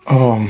Um,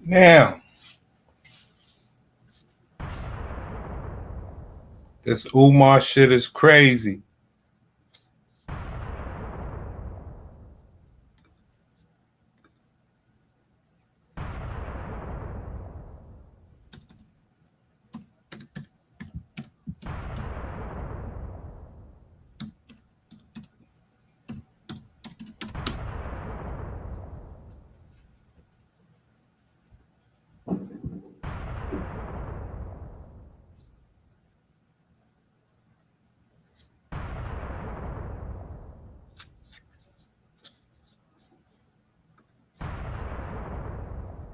now this Umar shit is crazy.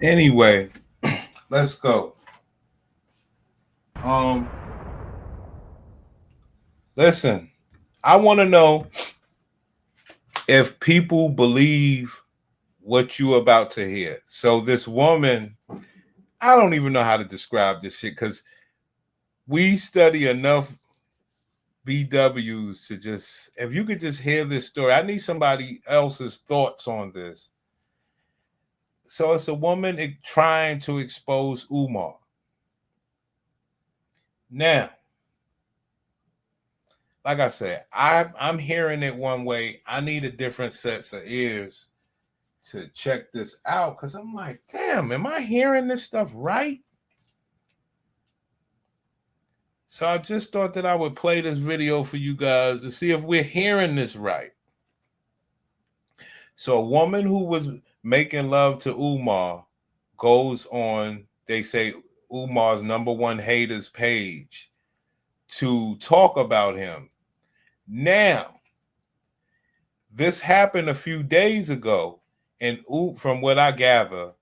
Anyway, let's go. Um, Listen, I want to know if people believe what you about to hear. So this woman, I don't even know how to describe this shit because we study enough BWs to just, if you could just hear this story, I need somebody else's thoughts on this. So it's a woman trying to expose Umar. Now, like I said, I'm hearing it one way. I need a different sets of ears to check this out because I'm like, damn, am I hearing this stuff right? So I just thought that I would play this video for you guys to see if we're hearing this right. So a woman who was making love to Umar goes on, they say, Umar's #1 haters page to talk about him. Now, this happened a few days ago, and from what I gather,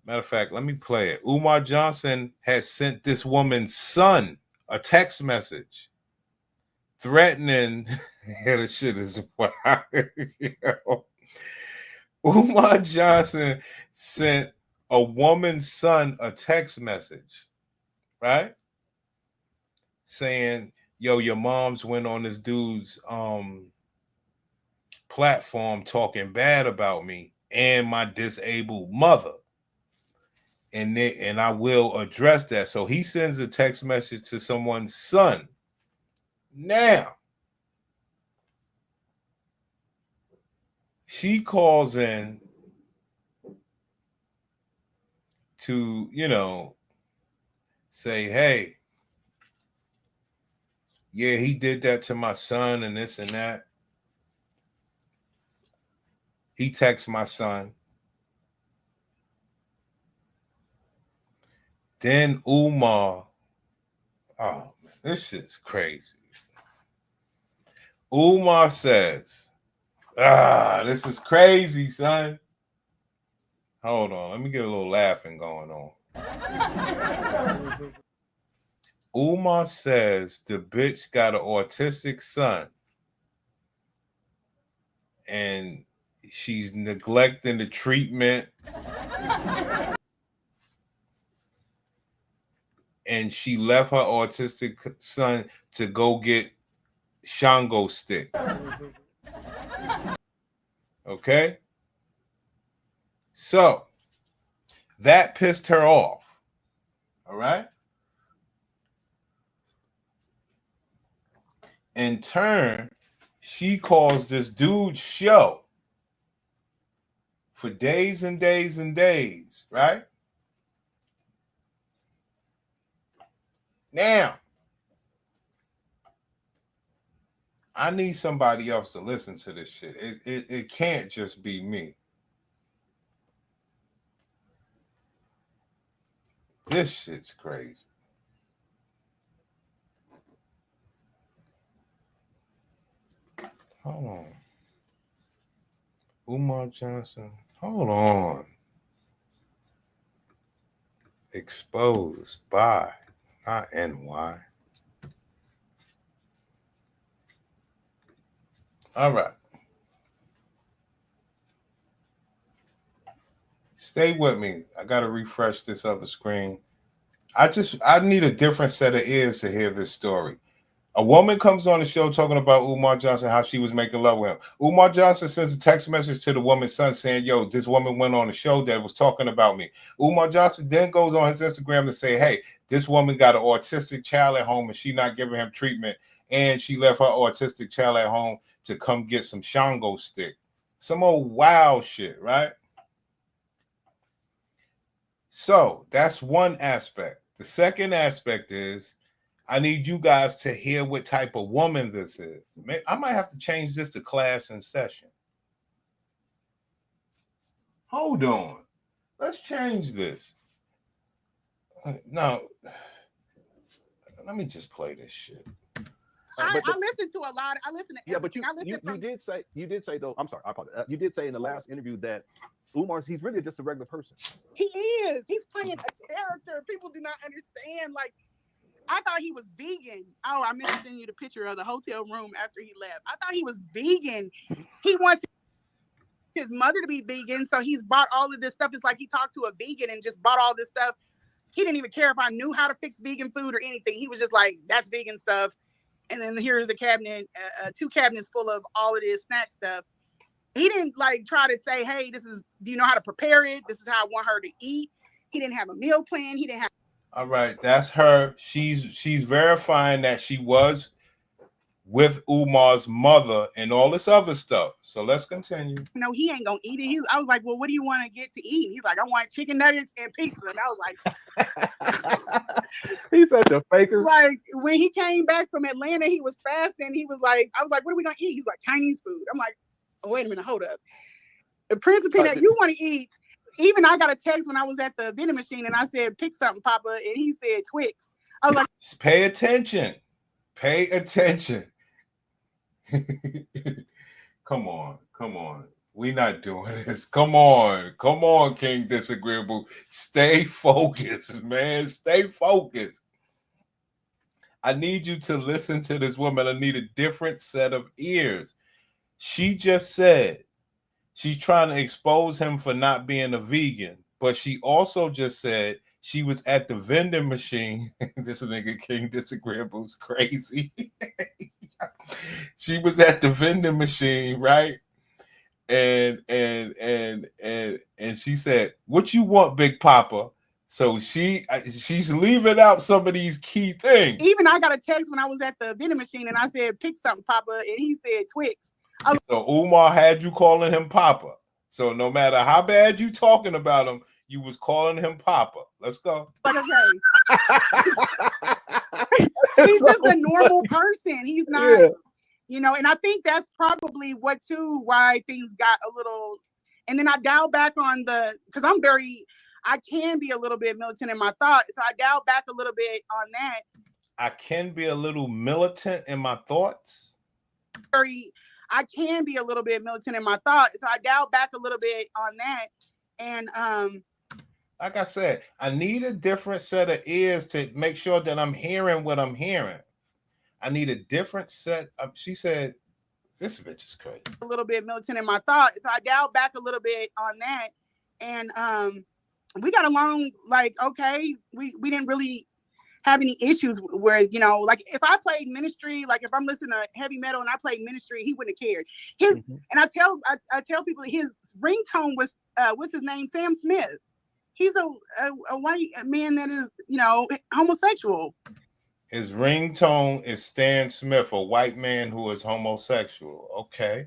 matter of fact, let me play it. Umar Johnson has sent this woman's son a text message threatening. Yeah, this shit is wild. Umar Johnson sent a woman's son a text message, right? Saying, yo, your mom's went on this dude's platform talking bad about me and my disabled mother. And I will address that. So he sends a text message to someone's son. Now, she calls in to, say, hey, yeah, he did that to my son and this and that. He texts my son. Then Umar, oh man, this shit's crazy. Umar says, this is crazy, son. Hold on, let me get a little laughing going on. Umar says the bitch got an autistic son and she's neglecting the treatment and she left her autistic son to go get Shango stick. Okay? So that pissed her off. All right? In turn, she calls this dude's show for days and days and days, right? Now, I need somebody else to listen to this shit. It can't just be me. This shit's crazy. Hold on. Umar Johnson. Hold on. Exposed by, not NY. All right. Stay with me. I got to refresh this other screen. I need a different set of ears to hear this story. A woman comes on the show talking about Umar Johnson, how she was making love with him. Umar Johnson sends a text message to the woman's son saying, yo, this woman went on the show that was talking about me. Umar Johnson then goes on his Instagram to say, hey, this woman got an autistic child at home and she not giving him treatment. And she left her autistic child at home to come get some Shango stick. Some old wild shit, right? So that's one aspect. The second aspect is I need you guys to hear what type of woman this is. I might have to change this to class in session. Hold on. Let's change this. Now, let me just play this shit. I listen to a lot. I listen to everything. But you did say though. I'm sorry, I apologize. You did say in the last interview that he's really just a regular person. He is. He's playing a character. People do not understand. Like, I thought he was vegan. Oh, I meant to send you the picture of the hotel room after he left. I thought he was vegan. He wants his mother to be vegan, so he's bought all of this stuff. It's like he talked to a vegan and just bought all this stuff. He didn't even care if I knew how to fix vegan food or anything. He was just like, that's vegan stuff. And then here's a cabinet, 2 cabinets full of all of this snack stuff. He didn't like try to say, hey, do you know how to prepare it? This is how I want her to eat. He didn't have a meal plan. He didn't have. All right, that's her. She's verifying that she was with Umar's mother and all this other stuff. So let's continue. No, he ain't gonna eat it. I was like, well, what do you want to get to eat? He's like, I want chicken nuggets and pizza. And I was like, he's such a faker. Like when he came back from Atlanta, he was fasting. He was like, I was like, what are we gonna eat? He's like, Chinese food. I'm like, oh, wait a minute, hold up. The Prince of Peanut, you want to eat? Even I got a text when I was at the vending machine and I said, pick something, Papa. And he said Twix. I was like, just pay attention. Pay attention. Come on. We not doing this. Come on, King Disagreeable. Stay focused, man. Stay focused. I need you to listen to this woman. I need a different set of ears. She just said she's trying to expose him for not being a vegan, but she also just said she was at the vending machine. This nigga King Disagreeable is crazy. She was at the vending machine, right? And she said, "What you want, Big Papa?" So she's leaving out some of these key things. Even I got a text when I was at the vending machine and I said, "Pick something, Papa," and he said Twix. So Umar had you calling him Papa. So no matter how bad you talking about him, you was calling him Papa. Let's go. Like, okay. He's just a normal person. He's not, and I think that's probably why things got a little, and then I dial back on because I can be a little bit militant in my thoughts. So I dial back a little bit on that. I can be a little militant in my thoughts. I can be a little bit militant in my thoughts. So I dial back a little bit on that. And like I said, I need a different set of ears to make sure that I'm hearing what I'm hearing. I need a different set of, she said, this bitch is crazy. A little bit militant in my thoughts. So I dial back a little bit on that. And we got along like, okay, we didn't really have any issues where, like if I played Ministry, like if I'm listening to heavy metal and I played Ministry, he wouldn't have cared. And I tell people his ringtone was, what's his name? Sam Smith. He's a white man that is, homosexual. His ringtone is Stan Smith, a white man who is homosexual. Okay.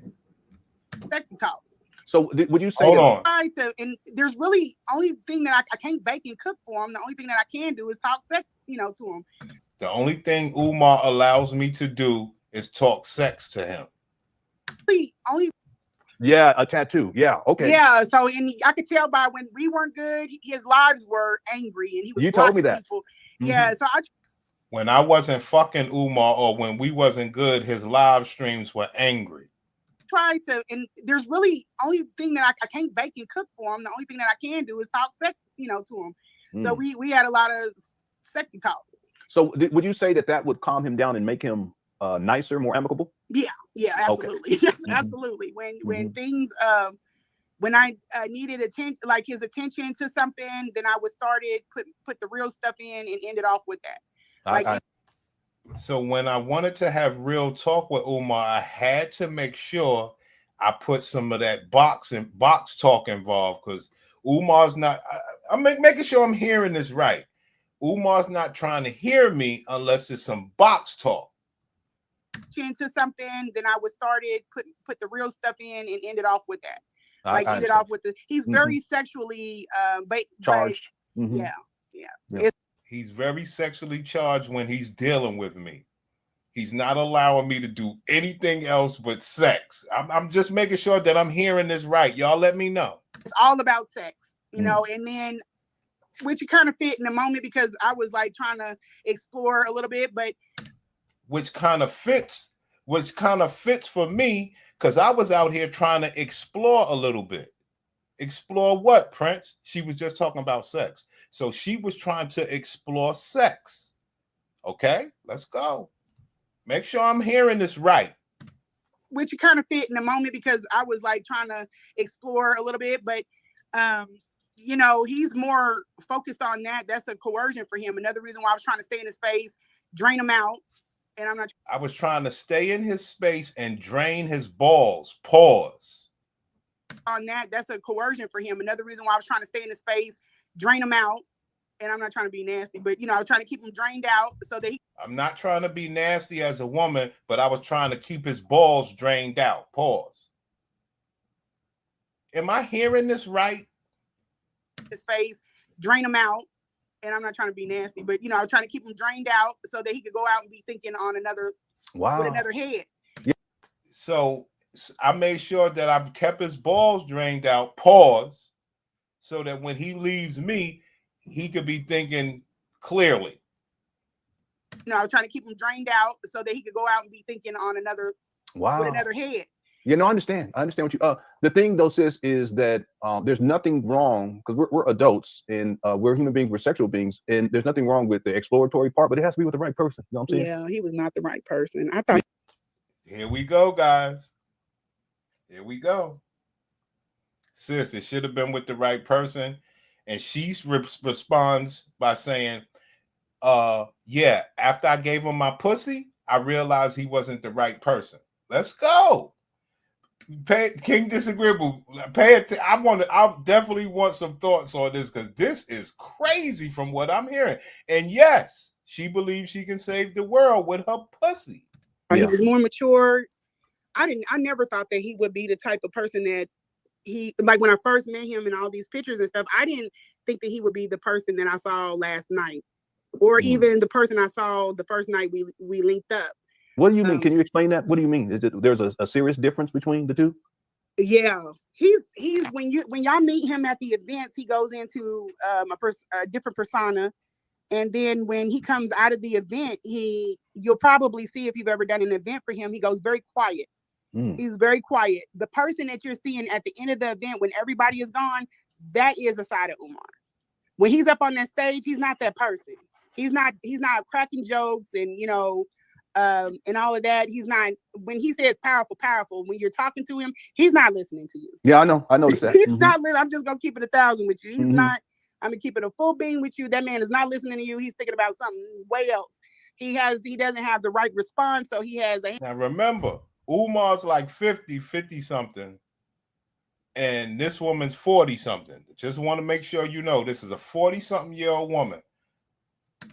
Sexy talk. So would you say Hold on. And there's really only thing that I can't bake and cook for him. The only thing that I can do is talk sex, to him. The only thing Umar allows me to do is talk sex to him. Yeah, a tattoo. Yeah, okay. Yeah, so I could tell by when we weren't good, his lives were angry, and he was. You told me that. Mm-hmm. Yeah, so when I wasn't fucking Umar or when we wasn't good, his live streams were angry. try to, and there's really only thing that I can't bake and cook for him. The only thing that I can do is talk sex, to him. So we had a lot of sexy talk. So would you say that would calm him down and make him nicer, more amicable? Yeah, absolutely. Okay. Absolutely. When things when I needed attention, like his attention to something, then I would put the real stuff in and end it off with that. So when I wanted to have real talk with Umar, I had to make sure I put some of that box talk involved, because Umar's not. I'm making sure I'm hearing this right. Umar's not trying to hear me unless it's some box talk. Into something, then I would put the real stuff in and end it off with that. End it off with he's very sexually charged. Yeah. He's very sexually charged when he's dealing with me. He's not allowing me to do anything else but sex. I'm just making sure that I'm hearing this right. Y'all let me know. It's all about sex, and then which kind of fit in the moment, because I was like trying to explore a little bit, but which kind of fits for me, because I was out here trying to explore a little bit. Explore what, Prince? She was just talking about sex. So she was trying to explore sex. Okay, let's go. Make sure I'm hearing this right. Which kind of fit in the moment, because I was like trying to explore a little bit, but he's more focused on that. That's a coercion for him. Another reason why I was trying to stay in his space, drain him out. And I was trying to stay in his space and drain his balls. Pause. On that, that's a coercion for him. Another reason why I was trying to stay in his space, drain him out. And I'm not trying to be nasty, but I was trying to keep him drained out so that I'm not trying to be nasty as a woman, but I was trying to keep his balls drained out. Pause. Am I hearing this right? His space, drain him out. And I'm not trying to be nasty, but I was trying to keep him drained out so that he could go out and be thinking on with another head. Yeah. So I made sure that I kept his balls drained out. Pause. So that when he leaves me, he could be thinking clearly. I was trying to keep him drained out so that he could go out and be thinking on with another head. I understand what you the thing though, sis, is that there's nothing wrong, because we're adults and we're human beings, we're sexual beings, and there's nothing wrong with the exploratory part, but it has to be with the right person. You know what I'm saying? Yeah, he was not the right person. I thought. Here we go, guys. Here we go. Sis, it should have been with the right person. And she responds by saying, yeah, after I gave him my pussy, I realized he wasn't the right person. Let's go. King Disagreeable, I definitely want some thoughts on this, because this is crazy from what I'm hearing. And yes, she believes she can save the world with her pussy. He was more mature. I never thought that he would be the type of person that like when I first met him and all these pictures and stuff, I didn't think that he would be the person that I saw last night, or even the person I saw the first night we linked up. What do you mean? Can you explain that? What do you mean? Is it there's a serious difference between the two? Yeah, he's when y'all meet him at the events, he goes into a different persona, and then when he comes out of the event, you'll probably see, if you've ever done an event for him, he goes very quiet. He's very quiet. The person that you're seeing at the end of the event when everybody is gone, that is a side of Umar. When he's up on that stage, he's not that person. He's not cracking jokes and and all of that. He's not, when he says powerful, when you're talking to him, he's not listening to you. Yeah, I noticed that. He's not listening. I'm just gonna keep it 1,000 with you. He's not. I'm gonna keep it a full bean with you. That man is not listening to you. He's thinking about something way else. He doesn't have the right response, so he has a. Now remember, Umar's like 50 something, and this woman's 40 something. Just want to make sure you know this is a 40 something year old woman.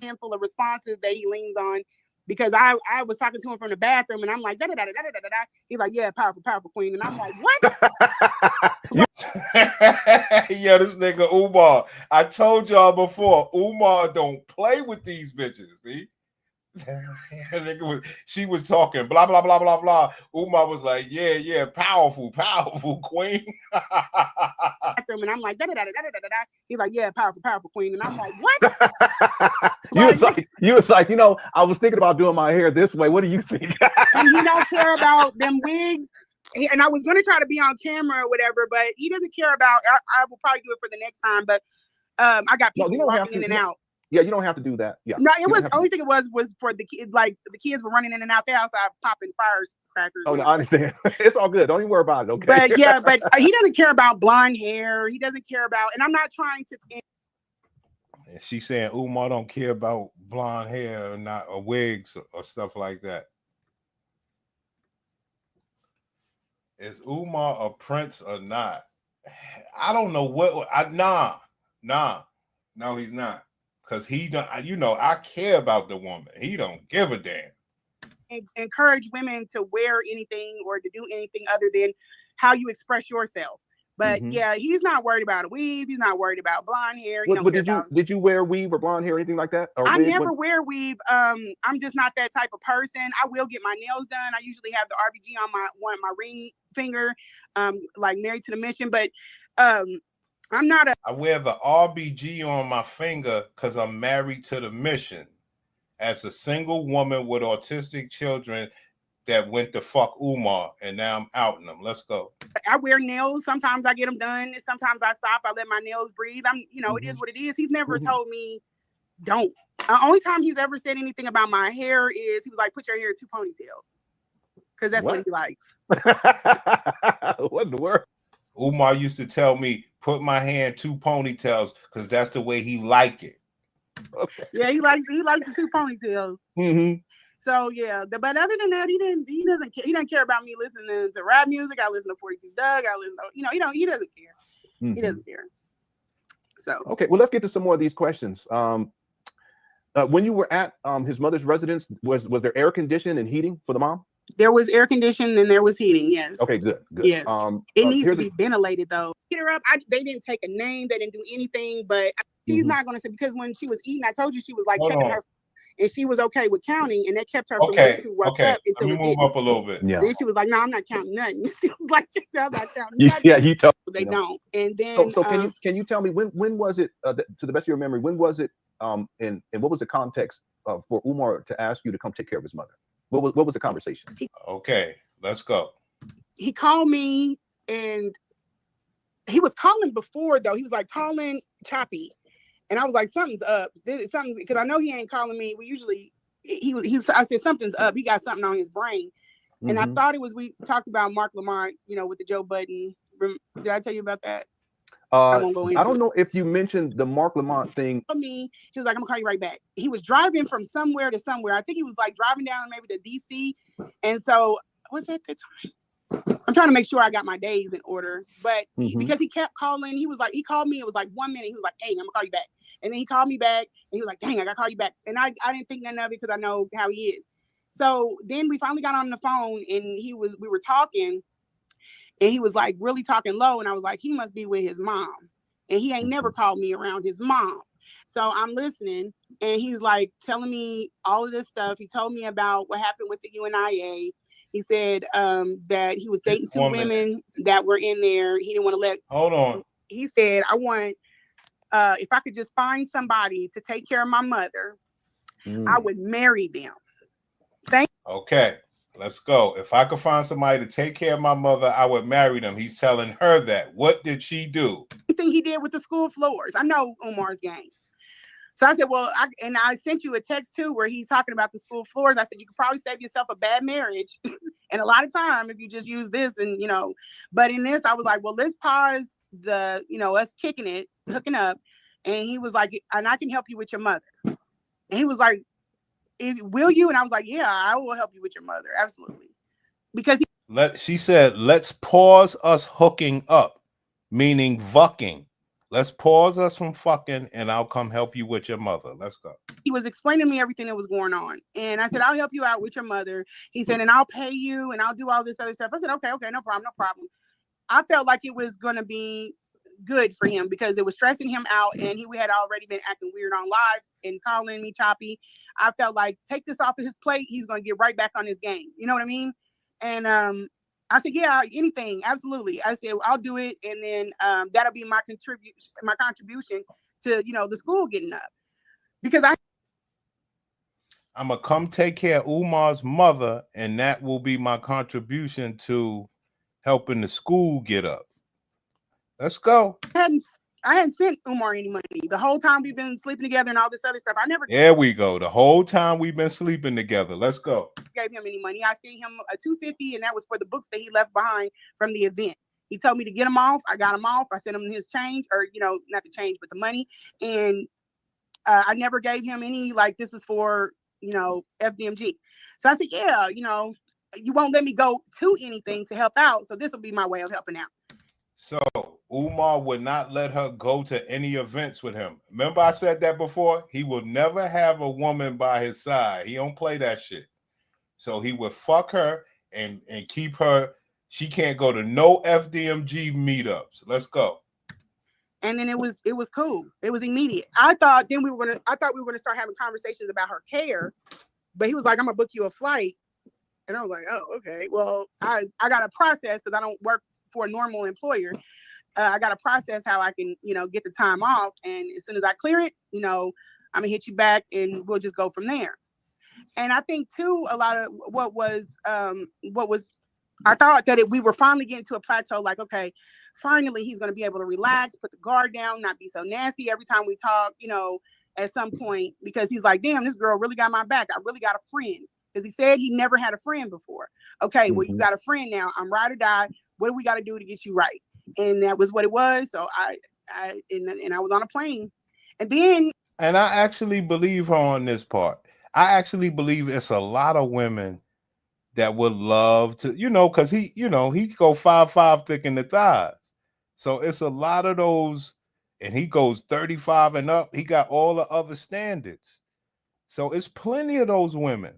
Handful of responses that he leans on, because I was talking to him from the bathroom and I'm like da da da da da da da. He's like, yeah, powerful queen, and I'm like, what? Yeah, this nigga Umar. I told y'all before, Umar don't play with these bitches, B. She was talking blah blah blah blah blah. Umar was like, yeah, powerful queen. And I'm like, da da da da da da da. He's like, yeah, powerful queen, and I'm like, what? you was like, I was thinking about doing my hair this way. What do you think? And he don't care about them wigs. and I was going to try to be on camera or whatever, but he doesn't care about. I will probably do it for the next time, but I got people walking in and out. Yeah, you don't have to do that. Yeah. No, it was only thing it was for the kids. Like the kids were running in and out the outside, popping firecrackers. Oh, no, I understand. It's all good. Don't even worry about it. Okay. But yeah, but he doesn't care about blonde hair. He doesn't care about, and I'm not trying to. And she's saying Umar don't care about blonde hair or wigs or stuff like that. Is Umar a prince or not? I don't know what. No, he's not. Because he don't, I care about the woman. He don't give a damn. Encourage women to wear anything or to do anything other than how you express yourself. But yeah, he's not worried about a weave. He's not worried about blonde hair. Did you wear weave or blonde hair or anything like that? I never wear weave. I'm just not that type of person. I will get my nails done. I usually have the RBG on my ring finger, like Married to the Mission. But I'm not a. I wear the RBG on my finger because I'm married to the mission. As a single woman with autistic children that went to fuck Umar, and now I'm outing them. Let's go. I wear nails. Sometimes I get them done. Sometimes I stop. I let my nails breathe. It is what it is. He's never told me don't. Only time he's ever said anything about my hair is he was like, put your hair in 2 ponytails. Because that's what he likes. What in the world? Umar used to tell me, put my hair in 2 ponytails because that's the way he like it. Okay. Yeah, he likes the 2 ponytails. So yeah, but other than that, he doesn't care about me listening to rap music. I listen to 42 Doug. I listen to, he doesn't care. He doesn't care. So okay, well, let's get to some more of these questions. When you were at his mother's residence, was there air conditioning and heating for the mom? There was air conditioning and there was heating. Yes. Okay, good. Yeah. It needs to be ventilated though. Get her up. They didn't take a name. They didn't do anything. But she's not going to say, because when she was eating, I told you she was like checking her, and she was okay with counting, and that kept her from getting too worked up. Let me move up a little bit. Yeah. Then she was like, "No, I'm not counting nothing." She was like, "I'm not counting nothing." Yeah, you told. They don't. And then so can you tell me when was it? To the best of your memory, when was it? And what was the context for Umar to ask you to come take care of his mother? What was the conversation? Okay, let's go. He called me, and he was calling before though. He was like calling choppy, and I was like, something's up. Something's, because I know he ain't calling me. We usually I said something's up. He got something on his brain, and I thought it was, we talked about Mark Lamont, with the Joe Budden. Did I tell you about that? I don't know if you mentioned the Mark Lamont thing. He was like, I'm gonna call you right back. He was driving from somewhere to somewhere. I think he was like driving down maybe to DC. And so was that the time? I'm trying to make sure I got my days in order. But because he kept calling, he called me, it was like 1 minute. He was like, hey, I'm gonna call you back. And then he called me back and he was like, dang, I gotta call you back. And I didn't think nothing of it because I know how he is. So then we finally got on the phone and we were talking. And he was like really talking low. And I was like, he must be with his mom. And he ain't never called me around his mom. So I'm listening. And he's like telling me all of this stuff. He told me about what happened with the UNIA. He said that he was dating 2 women that were in there. He didn't want to let. Hold on. He said, I want, if I could just find somebody to take care of my mother, I would marry them. Okay. Let's go. If I could find somebody to take care of my mother, I would marry them. He's telling her that. What did she do? The thing he did with the school floors. I know Umar's games. So I said, well, I sent you a text too where he's talking about the school floors. I said, you could probably save yourself a bad marriage and a lot of time if you just use this and, but in this, I was like, well, let's pause the, us kicking it, hooking up. And he was like, and I can help you with your mother. And he was like, will you? And I was like, yeah, I will help you with your mother. Absolutely. Because she said, let's pause us hooking up, meaning fucking. Let's pause us from fucking and I'll come help you with your mother. Let's go. He was explaining to me everything that was going on. And I said, I'll help you out with your mother. He said, and I'll pay you and I'll do all this other stuff. I said, okay, no problem. I felt like it was going to be good for him because it was stressing him out and he had already been acting weird on lives and calling me choppy. I felt like take this off of his plate. He's going to get right back on his game. You know what I mean? And I said, yeah, anything. Absolutely. I said, I'll do it. And then that'll be my contribution to, the school getting up because I'm going to come take care of Umar's mother. And that will be my contribution to helping the school get up. Let's go. I hadn't sent Umar any money the whole time we've been sleeping together and all this other stuff. I never. There we go. The whole time we've been sleeping together. Let's go. Gave him any money. I sent him a $250, and that was for the books that he left behind from the event. He told me to get him off. I got him off. I sent him his change, or not the change, but the money. And I never gave him any like this is for FDMG. So I said, yeah, you won't let me go to anything to help out, so this will be my way of helping out. So Umar would not let her go to any events with him. Remember I said that before? He will never have a woman by his side. He don't play that shit. So he would fuck her and keep her. She can't go to no FDMG meetups. Let's go. And then it was cool. It was immediate. I thought we were gonna start having conversations about her care, but he was like, I'm gonna book you a flight. And I was like, oh, okay. Well, I got a process because I don't work for a normal employer. I got to process how I can, get the time off. And as soon as I clear it, I'm gonna hit you back and we'll just go from there. And I think too, a lot of what was I thought that we were finally getting to a plateau. Like, okay, finally he's going to be able to relax, put the guard down, not be so nasty every time we talk, at some point, because he's like, damn, this girl really got my back. I really got a friend. Because he said he never had a friend before. Okay, well, you got a friend now. I'm ride or die. What do we got to do to get you right? And that was what it was. So I was on a plane. And I actually believe her on this part. I actually believe it's a lot of women that would love to, because he go 5'5" thick in the thighs. So it's a lot of those, and he goes 35 and up. He got all the other standards. So it's plenty of those women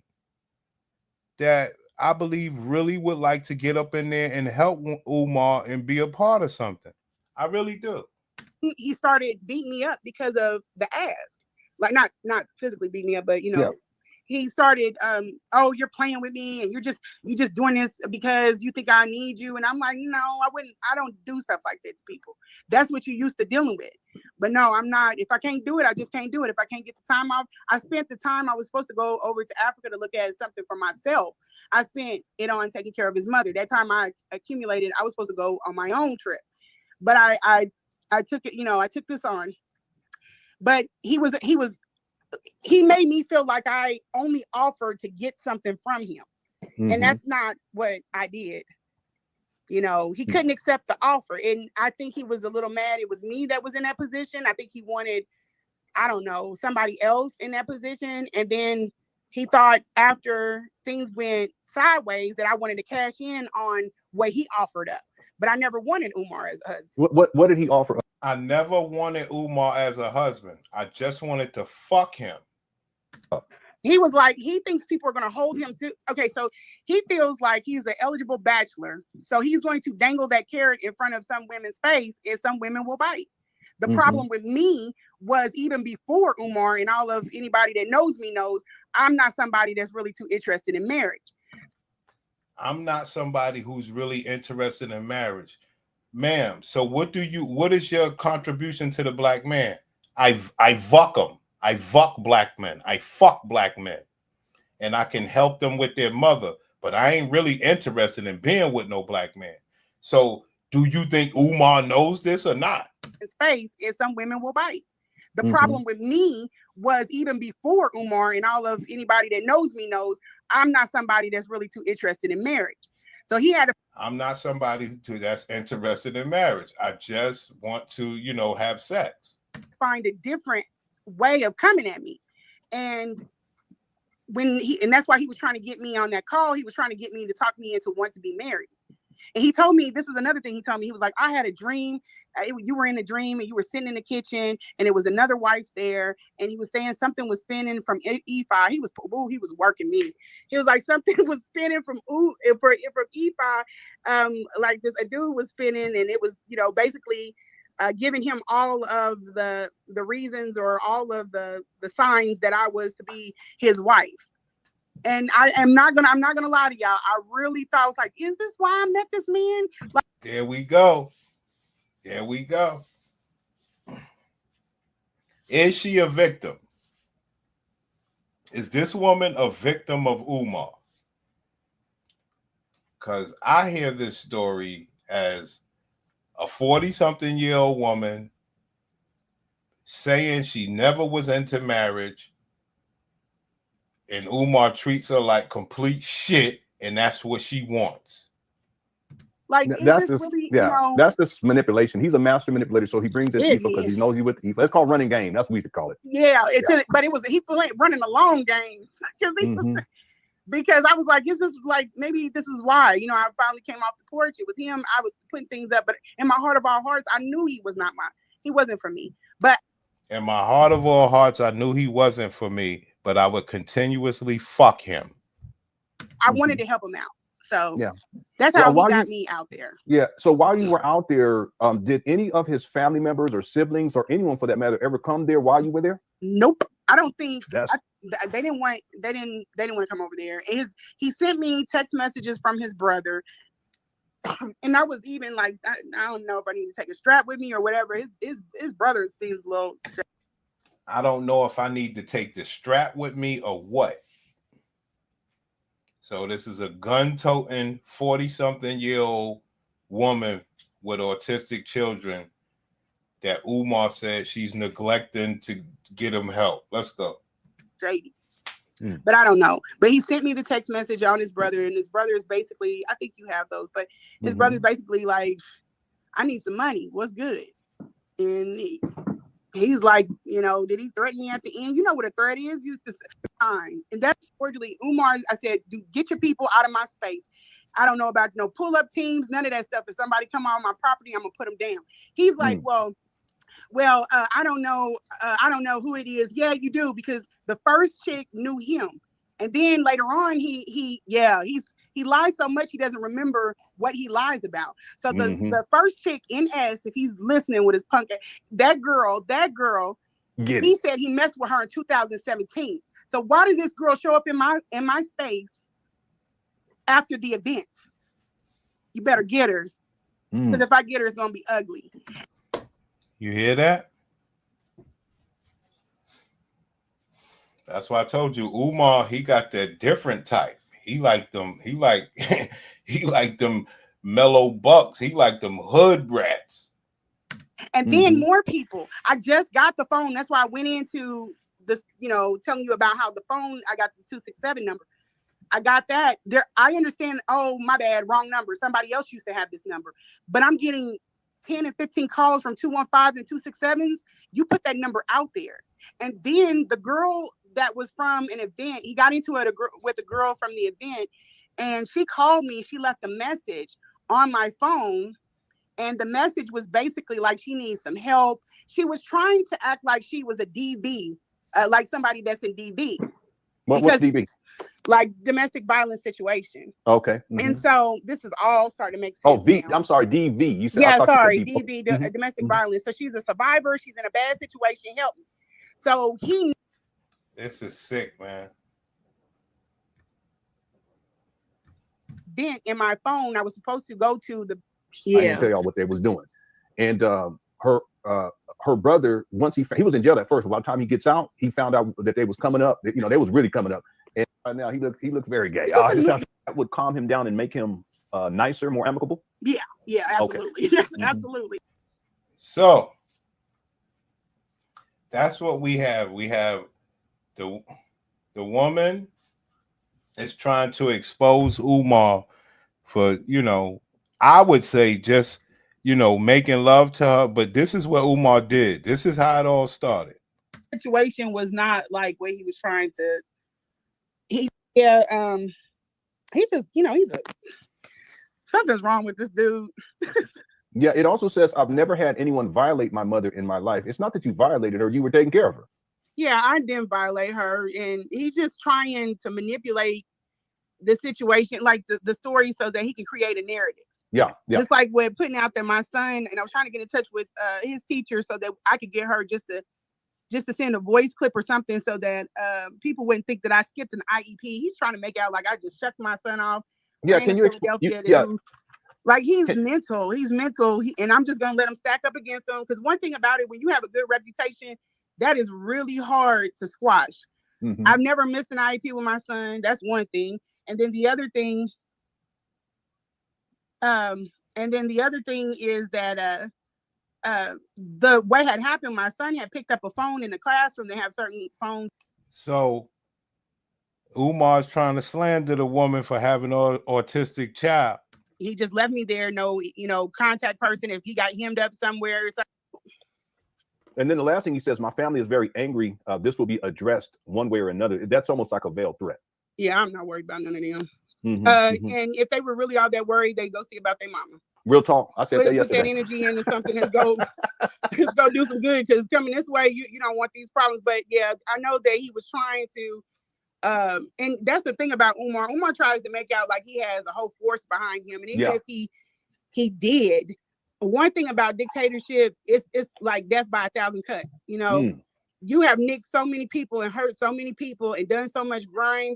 that I believe really would like to get up in there and help Umar and be a part of something. I really do. He started beating me up because of the ask. Like not physically beating me up, but he started, oh, you're playing with me and you're just doing this because you think I need you. And I'm like, no, I don't do stuff like that to people. That's what you're used to dealing with. But no, I'm not. If I can't do it, I just can't do it. If I can't get the time off, I spent the time I was supposed to go over to Africa to look at something for myself. I spent it on taking care of his mother. That time I accumulated, I was supposed to go on my own trip. But I took it, I took this on. But he made me feel like I only offered to get something from him. Mm-hmm. And that's not what I did. He couldn't accept the offer. And I think he was a little mad. It was me that was in that position. I think he wanted, I don't know, somebody else in that position. And then he thought after things went sideways that I wanted to cash in on what he offered up. But I never wanted Umar as a husband. What did he offer? I never wanted Umar as a husband. I just wanted to fuck him. He was like, he thinks people are going to hold him to. Okay, so he feels like he's an eligible bachelor. So he's going to dangle that carrot in front of some women's face and some women will bite. The problem with me was even before Umar and all of anybody that knows me knows, I'm not somebody that's really too interested in marriage. I'm not somebody who's really interested in marriage. Ma'am, so what is your contribution to the black man? I fuck them. I fuck black men. I fuck black men. And I can help them with their mother, but I ain't really interested in being with no black man. So do you think Umar knows this or not? His face is some women will bite. The problem with me was even before Umar and all of anybody that knows me knows, I'm not somebody that's really too interested in marriage. So he had I'm not somebody that's interested in marriage. I just want to, have sex. Find a different way of coming at me. And that's why he was trying to get me on that call. He was trying to get me to talk me into wanting to be married. And he told me, this is another thing he told me. He was like, I had a dream. You were in a dream and you were sitting in the kitchen and it was another wife there. And he was saying something was spinning from E5. He was working me. He was like, something was spinning from E5. Like a dude was spinning and it was, basically giving him all of the reasons or all of the signs that I was to be his wife. And I'm not gonna lie to y'all. I really thought, I was like, is this why I met this man? Like, there we go. There we go. Is she a victim? Is this woman a victim of Umar? because I hear this story as a 40-something-year-old woman saying she never was into marriage, and Umar treats her like complete shit, and that's what she wants. Like, that's just really, that's just manipulation. He's a master manipulator, so he brings in people because he knows you with evil. It's called running game. That's what we used to call it. Yeah, but he running a long game because I was like, is this like, maybe this is why, I finally came off the porch. It was him. I was putting things up, but in my heart of all hearts, I knew he wasn't for me. But in my heart of all hearts, I knew he wasn't for me, but I would continuously fuck him. I wanted to help him out. So that's how he got me out there. Yeah. So while you were out there, did any of his family members or siblings or anyone for that matter ever come there while you were there? Nope. I don't think they didn't want to come over there. He sent me text messages from his brother. And I was even like, I don't know if I need to take a strap with me or whatever. His brother seems a little. I don't know if I need to take the strap with me or what. So this is a gun-toting 40-something-year-old woman with autistic children that Umar said she's neglecting to get him help. Let's go. Shady. But I don't know. But he sent me the text message on his brother, and his brother is basically, I think you have those, but his brother's basically like, I need some money. What's good? And he's like, did he threaten me at the end? You know what a threat is? Just to time. And that's cordially Umar. I said, get your people out of my space. I don't know about no pull-up teams, none of that stuff. If somebody come on my property, I'm gonna put them down. He's like, well, I don't know. I don't know who it is. Yeah, you do, because the first chick knew him, and then later on, he lies so much he doesn't remember what he lies about. So the first chick in S, if he's listening with his punk, that girl, he said he messed with her in 2017. So why does this girl show up in my space after the event? You better get her, because if I get her, it's gonna be ugly. You hear that? That's why I told you, Umar, he got that different type. He like them. He like them mellow bucks. He like them hood rats. And then more people. I just got the phone. That's why I went into this, telling you about how the phone, I got the 267 number. I got that. I understand, oh, my bad, wrong number. Somebody else used to have this number. But I'm getting 10 and 15 calls from 215s and 267s. You put that number out there. And then the girl that was from an event, he got into it with a girl from the event, and she called me. She left a message on my phone, and the message was basically like she needs some help. She was trying to act like she was a DV, like somebody that's in DV. What's DV? Like domestic violence situation. Okay. And so this is all starting to make sense. Oh, I'm sorry, DV. You said, DV, domestic violence. So she's a survivor. She's in a bad situation. Help me. So this is sick, man. Then in my phone, I was supposed to go to the. I didn't tell y'all what they was doing, and her brother, once he was in jail at first, but by the time he gets out, he found out that they was coming up. They was really coming up, and right now he looks very gay. That would calm him down and make him nicer, more amicable. Yeah, absolutely, okay. Absolutely. So that's what we have. We have the woman is trying to expose Umar for, I would say just, making love to her. But this is what Umar did. This is how it all started. Situation was not like where he was trying to. He just, something's wrong with this dude. Yeah, it also says, I've never had anyone violate my mother in my life. It's not that you violated her, you were taking care of her. Yeah, I didn't violate her. And he's just trying to manipulate the situation, like the story, so that he can create a narrative. Yeah. Just like with putting out there my son, and I was trying to get in touch with his teacher so that I could get her just to send a voice clip or something so that people wouldn't think that I skipped an IEP. He's trying to make out like I just shucked my son off. Yeah, can you explain? Like he's mental, and I'm just gonna let him stack up against him, because one thing about it, when you have a good reputation, that is really hard to squash. I've never missed an IEP with my son. That's one thing. And then the other thing, And then the other thing is that the way had happened, my son had picked up a phone in the classroom. They have certain phones. So Umar's trying to slander the woman for having an autistic child. He just left me there, no, contact person if he got hemmed up somewhere or something. And then the last thing he says, my family is very angry. This will be addressed one way or another. That's almost like a veiled threat. Yeah, I'm not worried about none of them. And if they were really all that worried, they go see about their mama. Real talk. I said that Put yesterday. that energy into something that's go do some good, because coming this way, you don't want these problems. But yeah, I know that he was trying to, and that's the thing about Umar. Umar tries to make out like he has a whole force behind him, and even if he did. One thing about dictatorship is it's like death by 1,000 cuts. You have nicked so many people and hurt so many people and done so much grime.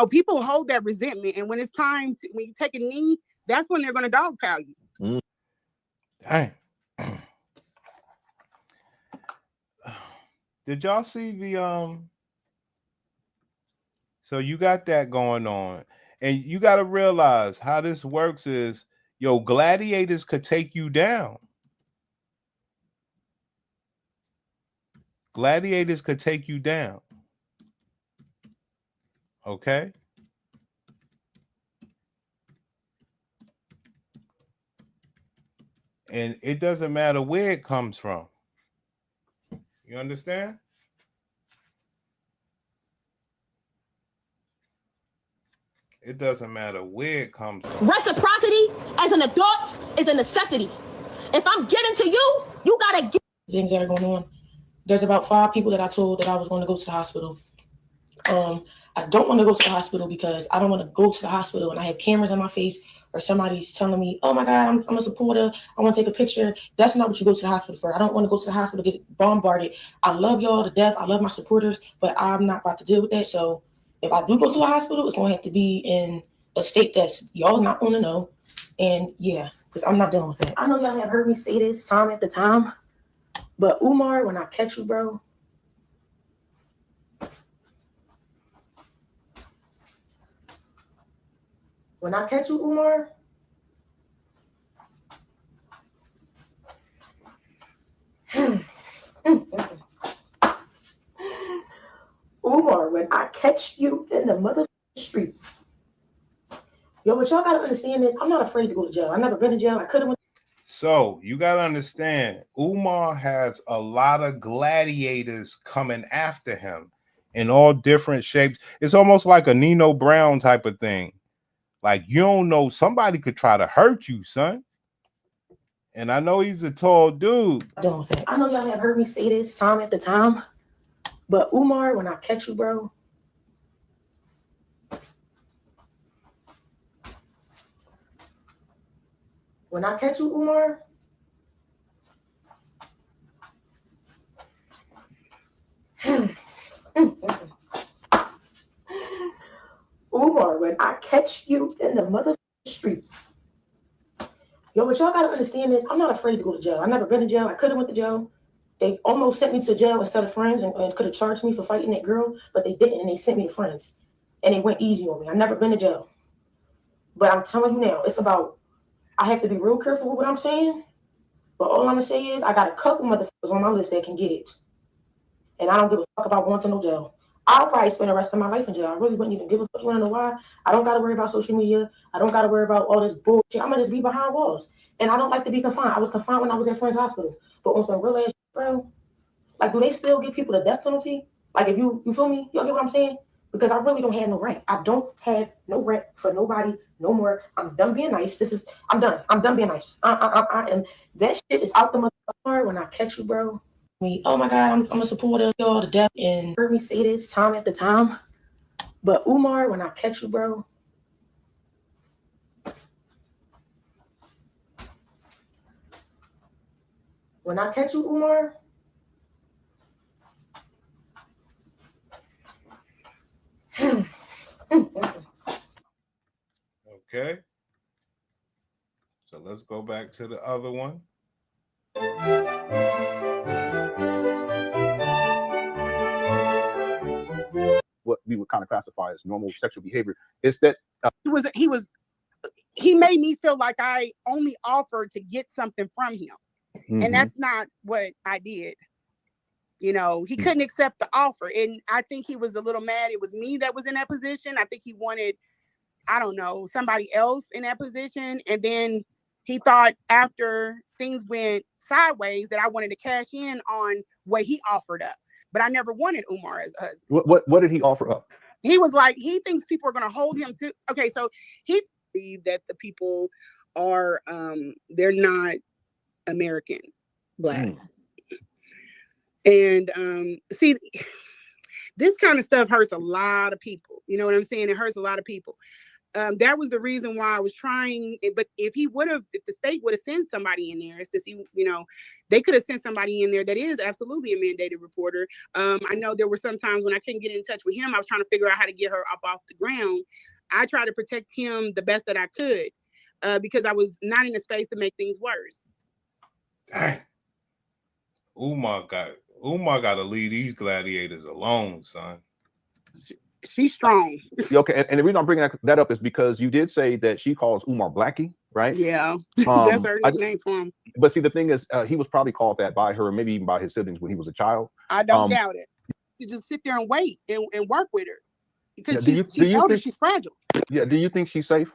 People hold that resentment, and when it's time to, when you take a knee, that's when they're going to dogpile you. Dang. Did y'all see the So you got that going on, and you got to realize how this works is, gladiators could take you down. Gladiators could take you down. Okay? And it doesn't matter where it comes from. You understand? It doesn't matter where it comes from. Reciprocity as an adult is a necessity. If I'm giving to you, you gotta give. Things that are going on. There's about 5 people that I told that I was going to go to the hospital. I don't want to go to the hospital because I don't want to go to the hospital and I have cameras on my face or somebody's telling me, oh my God, I'm a supporter, I want to take a picture. That's not what you go to the hospital for. I don't want to go to the hospital to get bombarded. I love y'all to death. I love my supporters, but I'm not about to deal with that. So if I do go to a hospital, it's going to have to be in a state that's y'all not going to know. And yeah, because I'm not dealing with that. I know y'all have heard me say this time after time, but Umar, when I catch you, bro, when I catch you, Umar, Umar, when I catch you in the mother street, yo, what y'all gotta understand is I'm not afraid to go to jail. I've never been to jail. I could have went. So you gotta understand, Umar has a lot of gladiators coming after him in all different shapes. It's almost like a Nino Brown type of thing. Like, you don't know, somebody could try to hurt you, son. And I know he's a tall dude. I know y'all have heard me say this time after time, but Umar, when I catch you, bro, when I catch you, Umar, Umar, when I catch you in the mother street, yo, what y'all gotta understand is I'm not afraid to go to jail. I've never been to jail. I could have went to jail. They almost sent me to jail instead of friends and could have charged me for fighting that girl, but they didn't, and they sent me to friends. And they went easy on me. I've never been to jail. But I'm telling you now, it's about, I have to be real careful with what I'm saying. But all I'm gonna say is I got a couple motherfuckers on my list that can get it. And I don't give a fuck about going to no jail. I'll probably spend the rest of my life in jail. I really wouldn't even give a fuck. You wanna know why? I don't gotta worry about social media. I don't gotta worry about all this bullshit. I'm gonna just be behind walls. And I don't like to be confined. I was confined when I was in Friends Hospital. But on some real ass shit, bro, like, do they still give people the death penalty? Like, if you feel me? Y'all get what I'm saying? Because I really don't have no rent. I don't have no rent for nobody no more. I'm done being nice. I'm done. I'm done being nice. And that shit is out the motherfucker when I catch you, bro. Oh my God, I'm a supporter of y'all to death. And heard me say this time after time. But Umar, when I catch you, bro, when I catch you, Umar, Okay. So let's go back to the other one. What we would kind of classify as normal sexual behavior is that he made me feel like I only offered to get something from him. And that's not what I did. You know, he couldn't accept the offer. And I think he was a little mad. It was me that was in that position. I think he wanted, I don't know, somebody else in that position. And then he thought after things went sideways that I wanted to cash in on what he offered up. But I never wanted Umar as a husband. What did he offer up? He was like, he thinks people are going to hold him to. Okay, so he believed that the people are, they're not American Black. And see, this kind of stuff hurts a lot of people. You know what I'm saying? It hurts a lot of people. That was the reason why I was trying. But if the state would have sent somebody in there, since you know, they could have sent somebody in there that is absolutely a mandated reporter. I know there were some times when I couldn't get in touch with him. I was trying to figure out how to get her up off the ground. I tried to protect him the best that I could because I was not in a space to make things worse. Dang. Umar got to leave these gladiators alone, son. She's strong. Okay, and the reason I'm bringing that up is because you did say that she calls Umar Blackie, right? Yeah, that's her nickname for him. But see, the thing is, he was probably called that by her, maybe even by his siblings when he was a child. I don't doubt it. To just sit there and wait and work with her because she's older, she's fragile. Yeah. Do you think she's safe?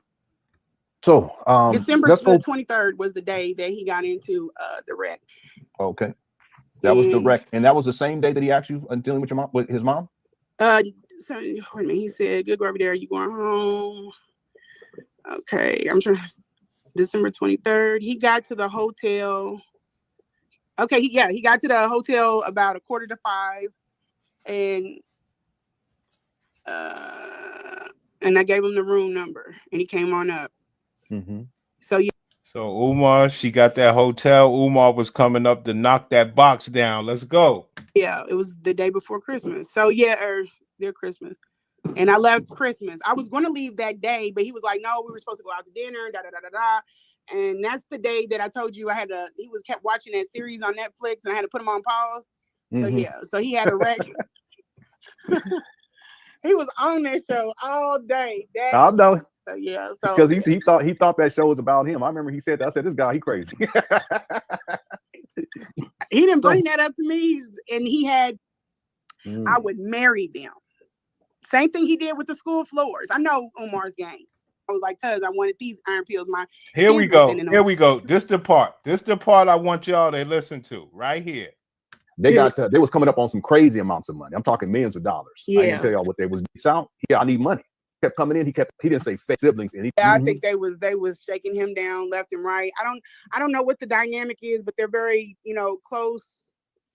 So, December the 23rd was the day that he got into the wreck. Okay. That was the wreck, and that was the same day that he asked you dealing with your mom, with his mom. So wait a minute. He said, "Good, go over there. You going home?" Okay, I'm trying. December 23rd. He got to the hotel. Okay, he got to the hotel about 4:45, and I gave him the room number, and he came on up. So yeah. So Umar, she got that hotel. Umar was coming up to knock that box down. Let's go. Yeah, it was the day before Christmas. So yeah, their Christmas. And I left Christmas. I was going to leave that day, but he was like, no, we were supposed to go out to dinner, And that's the day that I told you he kept watching that series on Netflix and I had to put him on pause. So yeah, so he had a wreck. He was on that show all day. I know. So yeah, so because he thought that show was about him. I remember he said that. I said, this guy, he crazy. He didn't bring that up to me, and he had I would marry them. Same thing he did with the school floors. I know Umar's games. I was like, cuz I wanted these iron pills. Here we go. This the part I want y'all to listen to right here. They was coming up on some crazy amounts of money. I'm talking millions of dollars. Yeah. I didn't tell y'all what they was out. Yeah, I need money. Kept coming in. He didn't say fake siblings. And I think they was shaking him down left and right. I don't know what the dynamic is, but they're very, close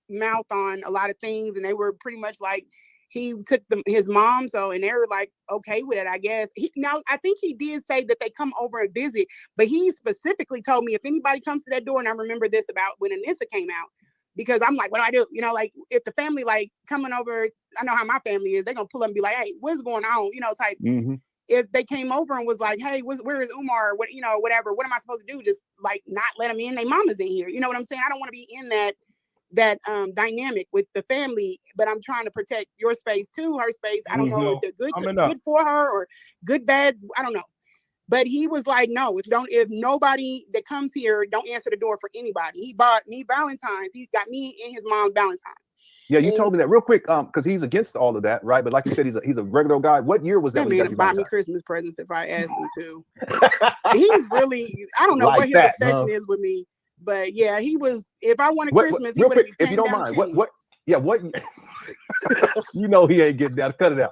mouth on a lot of things, and they were pretty much like he took his mom, and they were like okay with it, I guess. Now I think he did say that they come over and visit, but he specifically told me if anybody comes to that door, and I remember this about when Anissa came out, because I'm like, what do I do? Like if the family like coming over, I know how my family is, they're gonna pull up and be like, hey, what's going on? Type. If they came over and was like, hey, where is Umar? What, whatever, what am I supposed to do? Just like not let him in? They mama's in here. You know what I'm saying? I don't want to be in that dynamic with the family, but I'm trying to protect your space too, her space. I don't know if they're good for her or good, bad. I don't know. But he was like, no, if nobody that comes here, don't answer the door for anybody. He bought me Valentine's. He got me and his mom Valentine's. Yeah, you told me that real quick, because he's against all of that, right? But like you said, he's a regular guy. What year was that? That man bought me Christmas presents if I asked him to. He's really, I don't know like what his obsession is with me. But yeah, he was. If I wanted Christmas, he would have. If you don't mind, what? Yeah, what? He ain't getting that. Cut it out.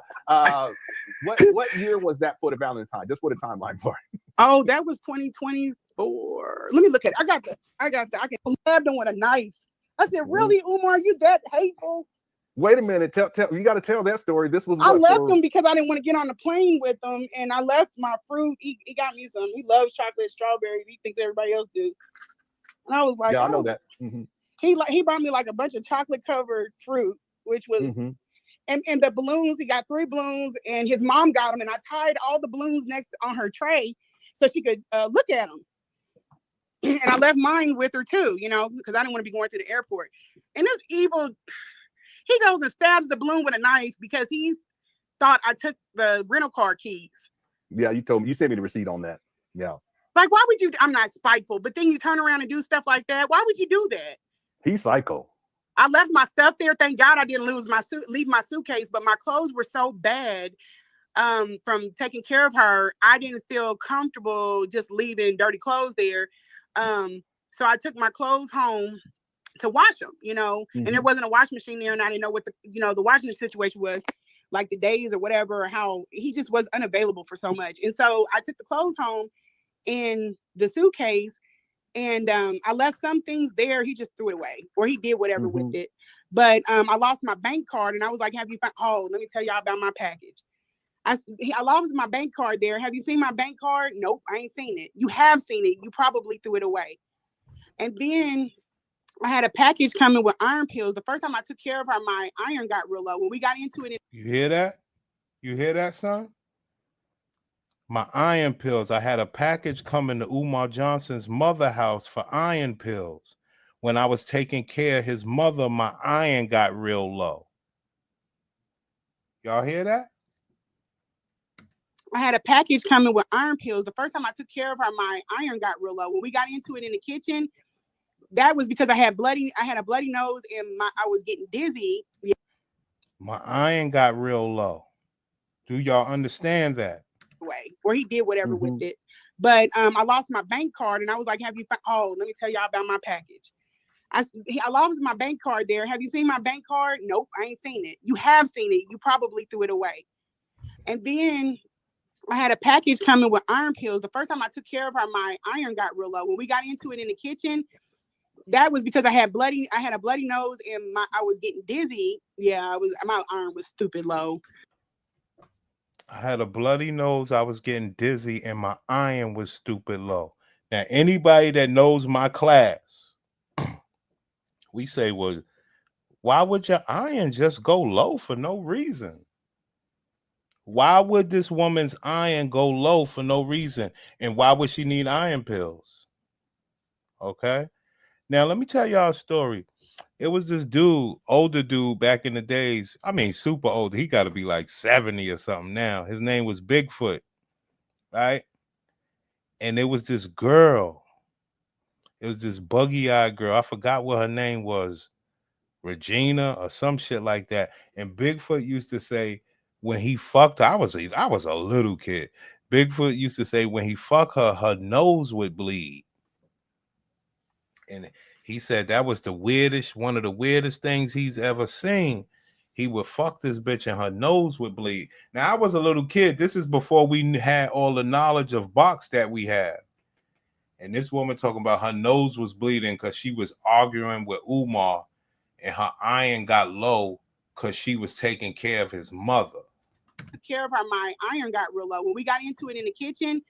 What year was that for the Valentine? Just for the timeline part. Oh, that was 2024. Let me look at it. I got that. I can stab him with a knife. I said, really, Umar, you that hateful? Wait a minute. Tell. You got to tell that story. This was. I left him because I didn't want to get on the plane with him, and I left my fruit. He got me some. He loves chocolate strawberries. He thinks everybody else do. And I was like, yeah, I know that. He brought me like a bunch of chocolate covered fruit, which was, and the balloons. He got 3 balloons, and his mom got them, and I tied all the balloons on her tray so she could look at them. And I left mine with her too, because I didn't want to be going to the airport. And this evil, he goes and stabs the balloon with a knife because he thought I took the rental car keys. Yeah, you told me. You sent me the receipt on that. Yeah. Like, why would you? I'm not spiteful, but then you turn around and do stuff like that. Why would you do that? He's psycho. I left my stuff there. Thank God I didn't leave my suitcase, but my clothes were so bad from taking care of her. I didn't feel comfortable just leaving dirty clothes there. So I took my clothes home to wash them, and there wasn't a washing machine there, and I didn't know what the washing situation was, like the days or whatever, or how he just was unavailable for so much. And so I took the clothes home in the suitcase, and I left some things there. He just threw it away, or he did whatever with it. But I lost my bank card, and I was like, have you found? Oh, let me tell y'all about my package. I lost my bank card there. Have you seen my bank card? Nope, I ain't seen it. You have seen it. You probably threw it away. And then I had a package coming with iron pills. The first time I took care of her, my iron got real low. When we got into it. You hear that? You hear that, son? My iron pills. I had a package coming to Umar Johnson's mother house for iron pills. When I was taking care of his mother, my iron got real low. Y'all hear that? I had a package coming with iron pills. The first time I took care of her, my iron got real low. When we got into it in the kitchen, that was because I had a bloody nose, and I was getting dizzy. Yeah. My iron got real low. Do y'all understand that? Way, or he did whatever with it. But I lost my bank card, and I was like, have you found? Oh, let me tell y'all about my package. I lost my bank card there. Have you seen my bank card? Nope, I ain't seen it. You have seen it. You probably threw it away. And then I had a package coming with iron pills. The first time I took care of her, my iron got real low. When we got into it in the kitchen, that was because I had a bloody nose, and I was getting dizzy. Yeah, my iron was stupid low. I had a bloody nose, I was getting dizzy, and my iron was stupid low. Now, anybody that knows my class, we say, well, why would your iron just go low for no reason? Why would this woman's iron go low for no reason? And why would she need iron pills? Okay. Now, let me tell y'all a story. It was this dude, older dude back in the days. I mean, super old. He got to be like 70 or something now. His name was Bigfoot, right? And it was this girl. It was this buggy-eyed girl. I forgot what her name was. Regina or some shit like that. And Bigfoot used to say when he fucked her, I was a little kid. Bigfoot used to say when he fucked her, her nose would bleed. And he said that was one of the weirdest things he's ever seen. He would fuck this bitch and her nose would bleed. Now, I was a little kid. This is before we had all the knowledge of box that we have. And this woman talking about her nose was bleeding because she was arguing with Umar, and her iron got low because she was taking care of his mother. Care of her, my iron got real low. When we got into it in the kitchen,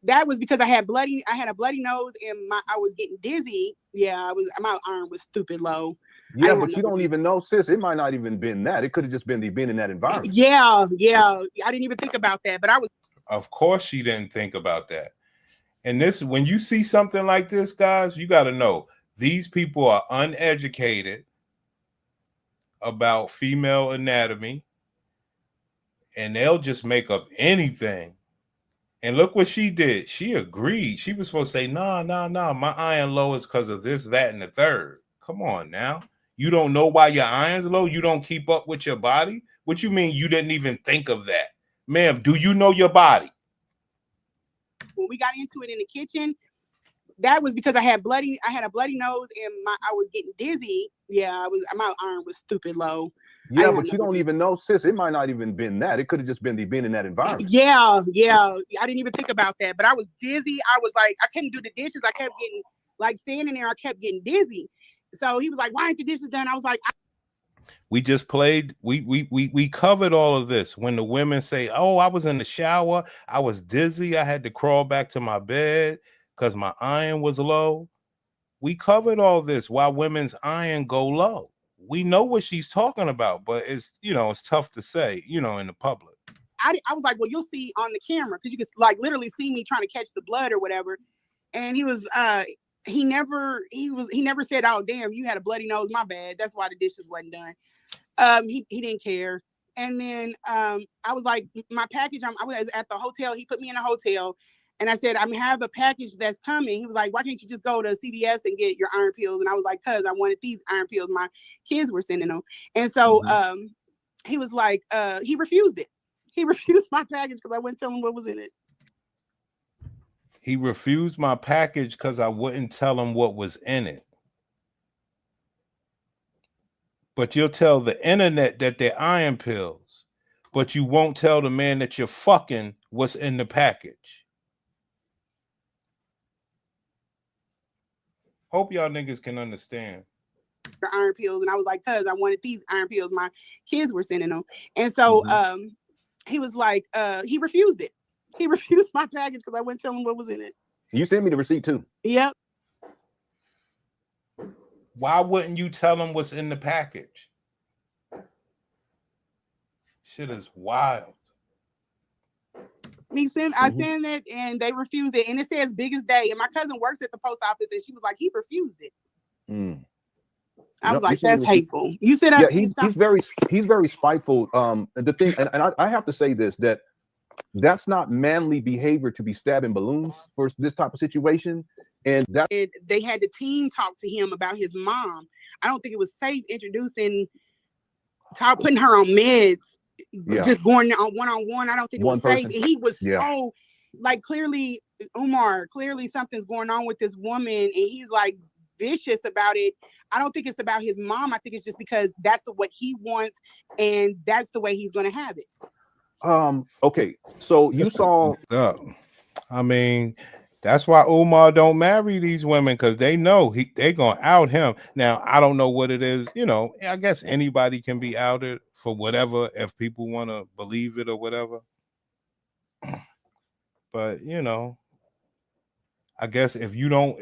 that was because I had a bloody nose, and I was getting dizzy. Yeah, my iron was stupid low. Yeah, but you don't even know, sis. It might not even been that. It could have just been being in that environment. Yeah. I didn't even think about that, but I was. Of course, she didn't think about that. And this, when you see something like this, guys, you got to know these people are uneducated about female anatomy, and they'll just make up anything. And look what she did. She agreed. She was supposed to say, nah, my iron low is because of this, that, and the third. Come on now. You don't know why your iron's low? You don't keep up with your body? What you mean you didn't even think of that? Ma'am, do you know your body? When we got into it in the kitchen, that was because I had a bloody nose, and I was getting dizzy. Yeah, my iron was stupid low. Yeah, but you don't even know, sis. It might not even been that. It could have just been being in that environment. Yeah. I didn't even think about that, but I was dizzy. I was like, I couldn't do the dishes. I kept getting like standing there. I kept getting dizzy. So he was like, "Why ain't the dishes done?" I was like, we just played. We covered all of this. When the women say, "Oh, I was in the shower. I was dizzy. I had to crawl back to my bed because my iron was low." We covered all this. Why women's iron go low. We know what she's talking about, but it's tough to say, in the public. I was like, well, you'll see on the camera, because you can like literally see me trying to catch the blood or whatever. And he was he never said, "Oh, damn, you had a bloody nose, my bad. That's why the dishes wasn't done." He didn't care. And then I was like, my package, I was at the hotel. He put me in a hotel, And I said, I have a package that's coming. He was like, why can't you just go to CVS and get your iron pills? And I was like, cause I wanted these iron pills. My kids were sending them. And so he was like, he refused it. He refused my package because I wouldn't tell him what was in it. He refused my package because I wouldn't tell him what was in it. But you'll tell the internet that they're iron pills, but you won't tell the man that you're fucking what's in the package. Hope y'all niggas can understand. Iron pills, and I was like, cuz I wanted these iron pills. My kids were sending them. And so he was like, he refused it. He refused my package because I wouldn't tell him what was in it. You sent me the receipt too. Yep. Why wouldn't you tell him what's in the package? Shit is wild. I sent it and they refused it. And it says biggest day. And my cousin works at the post office and she was like, he refused it. I was like, that's hateful. You said he's very spiteful. The thing, and I have to say this, that's not manly behavior to be stabbing balloons for this type of situation. And that they had the team talk to him about his mom. I don't think it was safe introducing, putting her on meds, just going on one-on-one. I don't think it was safe. And he was so like, clearly something's going on with this woman, and he's like vicious about it. I don't think it's about his mom. I think it's just because that's what he wants, and that's the way he's going to have it. Okay, so you saw. I mean, that's why Umar don't marry these women, because they know they gonna out him. Now, I don't know what it is. You know, I guess anybody can be outed for whatever if people want to believe it or whatever. But you know, I guess if you don't,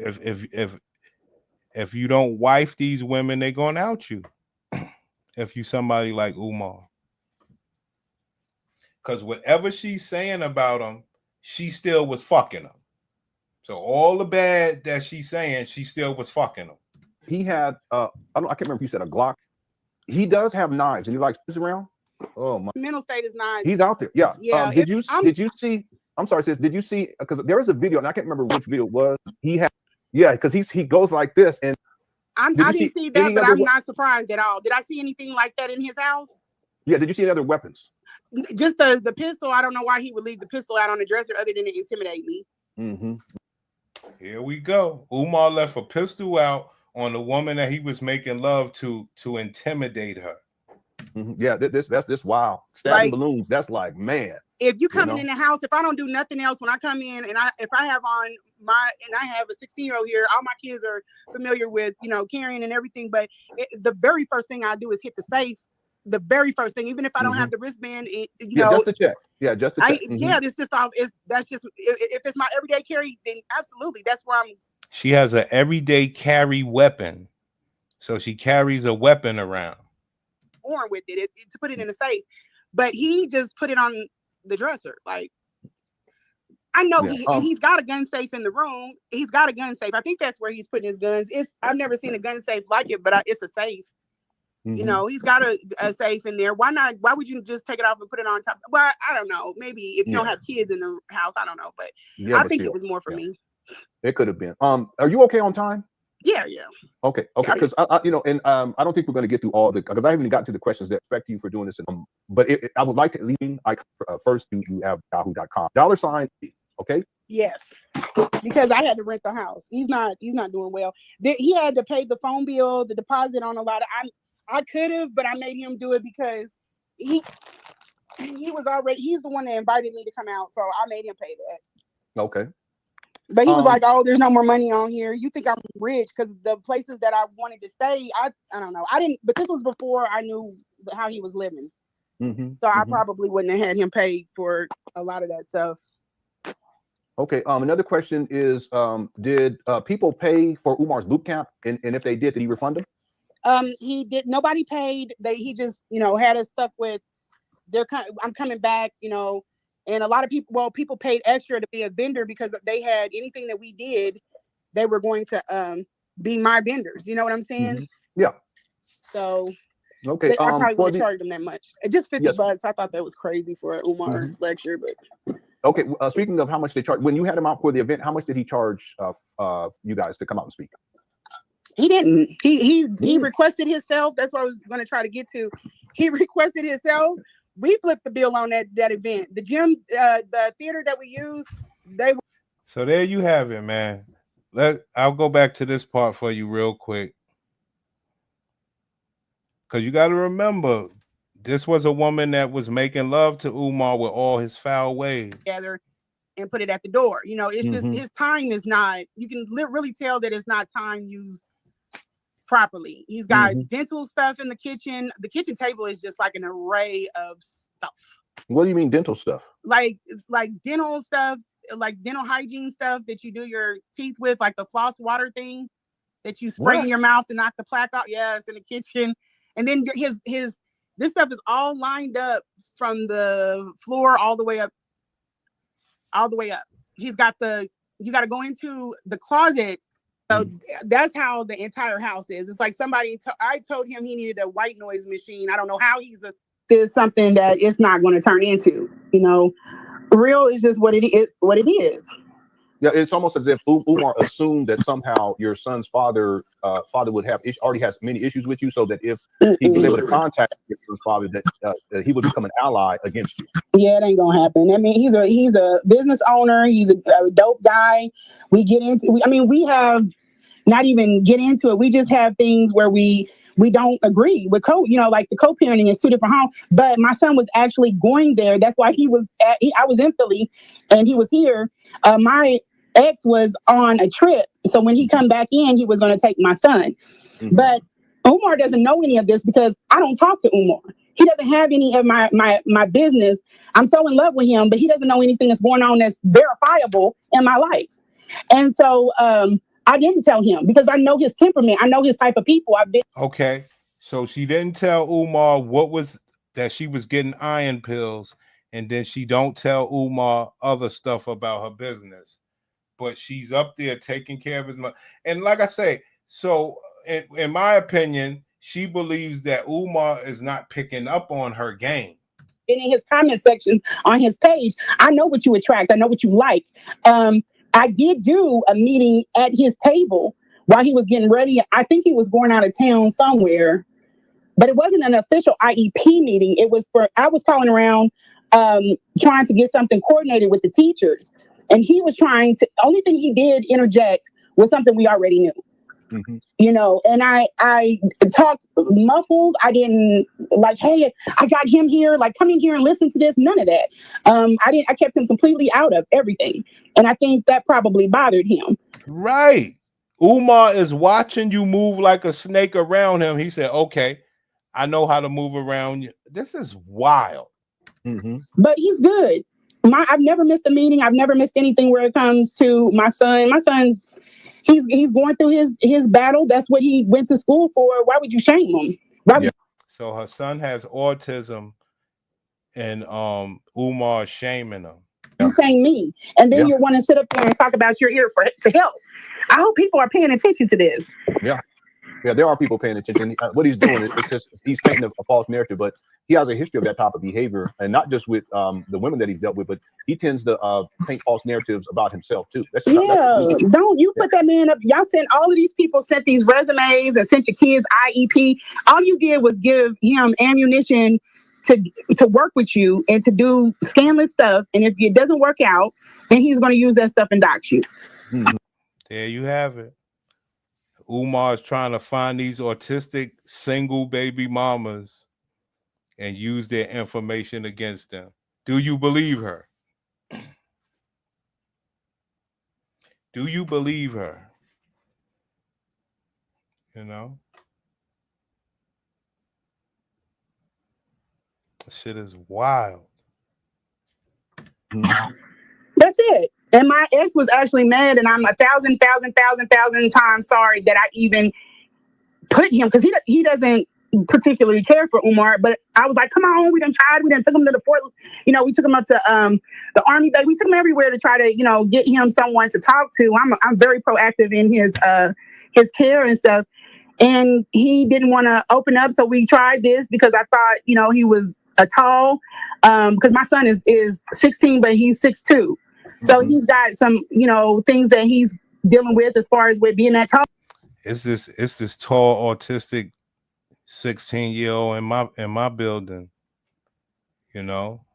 if you don't wife these women, they're gonna out you. If you somebody like Umar. Because whatever she's saying about him, she still was fucking him. So all the bad that she's saying, she still was fucking him. He had, I can't remember if you said a Glock. He does have knives, and he likes this around. Oh my! Mental state is not. He's out there. Yeah. Yeah. Did you see? I'm sorry, sis. Did you see? Because there was a video, and I can't remember which video it was. He had, because he goes like this, and I didn't see that, but I'm not surprised at all. Did I see anything like that in his house? Yeah. Did you see any other weapons? Just the pistol. I don't know why he would leave the pistol out on the dresser other than to intimidate me. Here we go. Umar left a pistol out on the woman that he was making love to intimidate her. Yeah, that's wild. Stabbing balloons. That's like, man. If you come in the house, if I don't do nothing else when I come in, and if I have on I have a 16-year-old here, all my kids are familiar with carrying and everything. But the very first thing I do is hit the safe. The very first thing, even if I don't have the wristband, just to check. Yeah, just to check. It's just all. That's just if it's my everyday carry, then absolutely, that's where I'm. She has an everyday carry weapon, so she carries a weapon around. Born with it to put it in a safe, but he just put it on the dresser. Like, I know he's got a gun safe in the room. He's got a gun safe. I think that's where he's putting his guns. I've never seen a gun safe like it, but it's a safe. He's got a safe in there. Why not? Why would you just take it off and put it on top? Well, I don't know. Maybe if you don't have kids in the house, I don't know. But I think it was more for me. It could have been. Are you okay on time? Yeah. Okay. Because I don't think we're going to get through all because I haven't even gotten to the questions that expect you for doing this. But I would like to leave. First, you have Yahoo.com $. Okay. Yes, because I had to rent the house. He's not doing well. He had to pay the phone bill, the deposit on a lot of. I could have, but I made him do it because he was already. He's the one that invited me to come out, so I made him pay that. Okay. But he was like, "Oh, there's no more money on here. You think I'm rich?" Because the places that I wanted to stay, I don't know. I didn't. But this was before I knew how he was living, so I probably wouldn't have had him pay for a lot of that stuff. Okay. Another question is, did people pay for Umar's boot camp? And if they did he refund them? He did. Nobody paid. He just, had us stuck with. I'm coming back, and a lot of people paid extra to be a vendor because they had anything that we did, they were going to be my vendors. You know what I'm saying? Yeah. So. Okay. I probably wouldn't charge them that much. Just $50. I thought that was crazy for an Umar lecture, but. Okay. Speaking of how much they charge, when you had him out for the event, how much did he charge you guys to come out and speak? He didn't. He requested himself. That's what I was going to try to get to. He requested himself. We flipped the bill on that event. The gym, the theater that we used, they. So there you have it, man. I'll go back to this part for you real quick, because you got to remember, this was a woman that was making love to Umar with all his foul ways. Together and put it at the door. You know, it's just his time is not. You can really tell that it's not time used properly. He's got dental stuff in the kitchen. The kitchen table is just like an array of stuff. What do you mean dental stuff? Like dental stuff, like dental hygiene stuff that you do your teeth with, like the floss water thing that you spray in your mouth to knock the plaque out. Yes, in the kitchen. And then this stuff is all lined up from the floor all the way up. He's got you got to go into the closet. So that's how the entire house is. It's like I told him he needed a white noise machine. I don't know how there's something that it's not going to turn into, you know. Real is just what it is. Yeah, it's almost as if Umar assumed that somehow your son's father would already has many issues with you, so that if he was able to contact your son's father, that he would become an ally against you. Yeah, it ain't gonna happen. I mean, he's a business owner. He's a dope guy. We have not even get into it. We just have things where we don't agree with like the co-parenting is two different homes. But my son was actually going there. That's why I was in Philly and he was here. My ex was on a trip. So when he come back in, he was going to take my son. But Umar doesn't know any of this because I don't talk to Umar. He doesn't have any of my business. I'm so in love with him, but he doesn't know anything that's going on that's verifiable in my life. And so, I didn't tell him because I know his temperament. I know his type of people. Okay. So she didn't tell Umar that she was getting iron pills, and then she don't tell Umar other stuff about her business. But she's up there taking care of his money. And like I say, so in my opinion, she believes that Umar is not picking up on her game. In his comment sections on his page, I know what you attract. I know what you like. I did do a meeting at his table while he was getting ready. I think he was going out of town somewhere, but it wasn't an official IEP meeting. I was calling around trying to get something coordinated with the teachers. And he was only thing he did interject was something we already knew. You know, and I talked muffled. I didn't like, hey, I got him here, like come in here and listen to this. None of that. I kept him completely out of everything. And I think that probably bothered him. Right. Umar is watching you move like a snake around him. He said, okay, I know how to move around you. This is wild. But he's good. I've never missed a meeting. I've never missed anything where it comes to my son. My son's He's going through his battle. That's what he went to school for. Why would you shame him? So her son has autism, and Umar is shaming him. You shame me, and then you want to sit up there and talk about you're here to help. I hope people are paying attention to this. Yeah, there are people paying attention. What he's doing is just he's painting a false narrative, but he has a history of that type of behavior, and not just with the women that he's dealt with, but he tends to paint false narratives about himself too. Don't you put that man up? Y'all sent all of these people sent these resumes and sent your kids IEP. All you did was give him ammunition to work with you and to do scandalous stuff. And if it doesn't work out, then he's going to use that stuff and dox you. There you have it. Umar is trying to find these autistic single baby mamas and use their information against them. Do you believe her? Do you believe her? You know? This shit is wild. That's it. And my ex was actually mad, and I'm 1,000 times sorry that I even put him, because he doesn't particularly care for Umar. But I was like, come on, we done tried. We done took him to the fort. You know, we took him up to the army base. We took him everywhere to try to, get him someone to talk to. I'm very proactive in his care and stuff. And he didn't want to open up, so we tried this because I thought, he was tall, because my son is 16, but he's 6'2". So he's got some, things that he's dealing with as far as with being that tall. It's this tall autistic 16-year-old in my building, tall,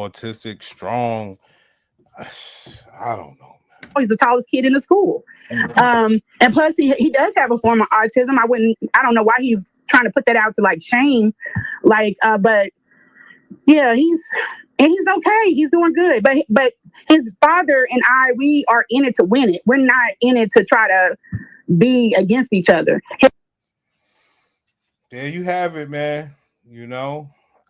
autistic, strong. I don't know. He's the tallest kid in the school. And plus he does have a form of autism. I don't know why he's trying to put that out to like shame. But yeah, he's okay. He's doing good. But his father and I, we are in it to win it. We're not in it to try to be against each other. There you have it, man.